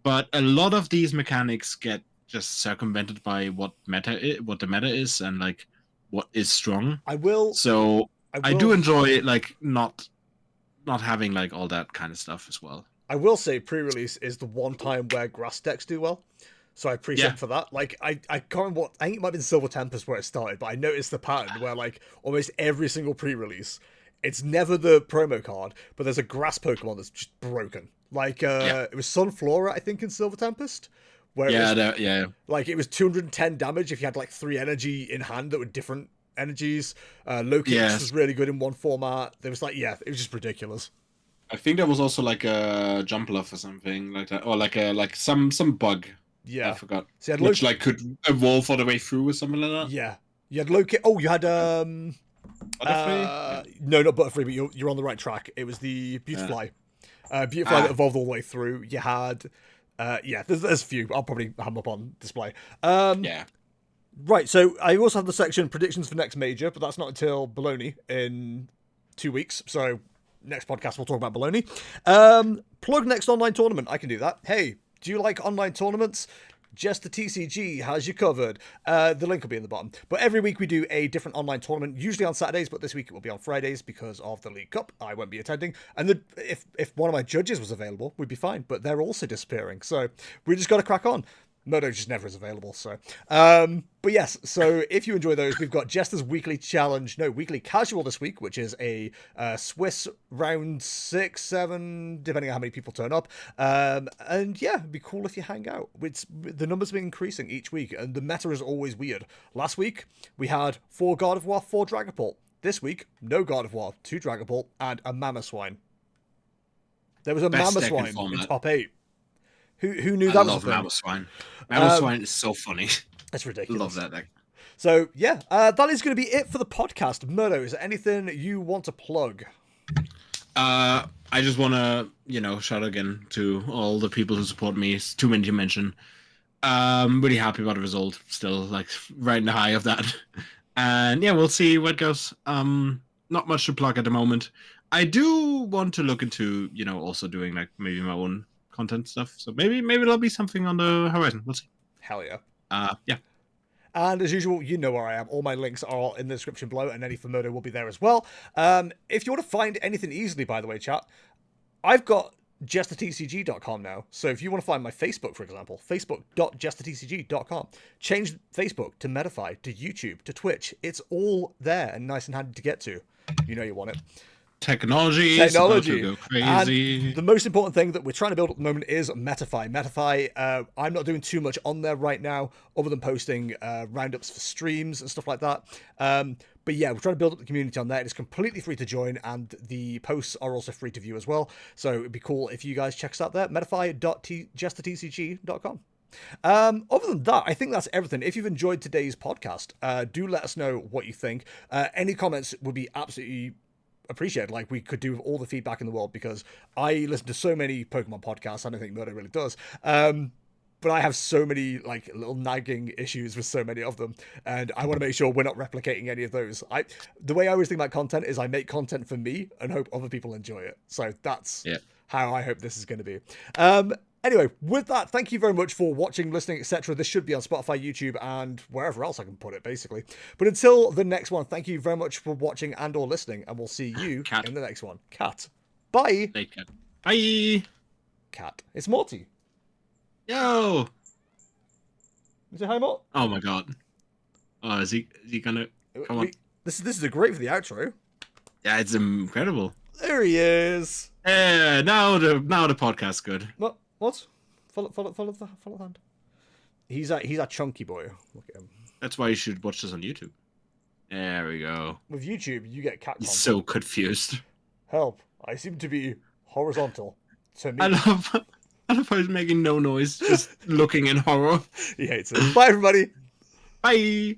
but a lot of these mechanics get just circumvented by what the meta is, and like what is strong. I do enjoy like not having like all that kind of stuff as well. I will say pre-release is the one time where grass decks do well, so I appreciate for that. Like I can't remember I think it might have been Silver Tempest where it started, but I noticed the pattern where like almost every single pre-release, it's never the promo card, but there's a grass Pokemon that's just broken. Like it was Sunflora, I think, in Silver Tempest, where like it was 210 damage if you had like 3 energy in hand that were different energies. Lokix was really good in one format. There was like, it was just ridiculous. I think there was also like a Jumpluff or something like that, or like some bug. Yeah, I forgot. So which like could evolve all the way through or something like that. Yeah, you had Lokix. Oh, you had Butterfree? No, not Butterfree, but you're on the right track. It was the Beautifly. Beautifly that evolved all the way through. You had there's a few. I'll probably have them up on display. Right, so I also have the section predictions for next major, but that's not until Bologna in 2 weeks. So next podcast we'll talk about Bologna. Plug next online tournament. I can do that. Hey, do you like online tournaments? Jester TCG has you covered. The link will be in the bottom. But every week we do a different online tournament, usually on Saturdays, but this week it will be on Fridays because of the League Cup. I won't be attending. And if one of my judges was available, we'd be fine. But they're also disappearing. So we just got to crack on. Murdo just never is available, so. But yes, so if you enjoy those, we've got Jester's weekly casual this week, which is a Swiss round 6, 7, depending on how many people turn up. And yeah, it'd be cool if you hang out. The numbers have been increasing each week, and the meta is always weird. Last week, we had 4 Gardevoir, 4 Dragapult. This week, no Gardevoir, 2 Dragapult, and a Mamoswine. There was a Mamoswine in top 8. Who knew that was a thing? I love Mamoswine. Mamoswine is so funny. It's ridiculous. Love that deck. So, yeah, that is going to be it for the podcast. Murdo, is there anything you want to plug? I just want to, shout again to all the people who support me. It's too many to mention. I'm really happy about the result. Still, like, right in the high of that. And, yeah, we'll see where it goes. Not much to plug at the moment. I do want to look into, also doing, like, maybe my own content stuff. So maybe there'll be something on the horizon. We'll see. Hell yeah. Yeah. And as usual, you know where I am. All my links are in the description below, and any for Murdo will be there as well. If you want to find anything easily, by the way, chat, I've got jestertcg.com now. So if you want to find my Facebook, for example, facebook.jestertcg.com. Change Facebook to Metafy, to YouTube, to Twitch. It's all there and nice and handy to get to. You know you want it. Technology is about to go crazy. And the most important thing that we're trying to build at the moment is Metafy. Metafy, I'm not doing too much on there right now, other than posting roundups for streams and stuff like that. But yeah, we're trying to build up the community on there. It's completely free to join, and the posts are also free to view as well. So it'd be cool if you guys check us out there. Metafy.jestertcg.com. Other than that, I think that's everything. If you've enjoyed today's podcast, do let us know what you think. Any comments would be absolutely appreciated. Like, we could do with all the feedback in the world, because I listen to so many Pokemon podcasts. I don't think Murdo really does. But I have so many like little nagging issues with so many of them, and I want to make sure we're not replicating any of those. The way I always think about content is I make content for me and hope other people enjoy it. So that's how I hope this is going to be. Anyway, with that, thank you very much for watching, listening, etc. This should be on Spotify, YouTube, and wherever else I can put it, basically. But until the next one, thank you very much for watching and or listening, and we'll see you in the next one. Cat. Bye. Hey, Cat. Bye. Cat. It's Morty. Yo. You say hi, Mort? Oh my god. Oh, is he gonna come on? This is a great for the outro. Yeah, it's incredible. There he is. Yeah, now the podcast's good. What? Follow the hand. He's a chunky boy. Look at him. That's why you should watch this on YouTube. There we go. With YouTube, you get cat content. He's so confused. Help! I seem to be horizontal. To me. I love how he's making no noise, just looking in horror. He hates it. Bye, everybody. Bye.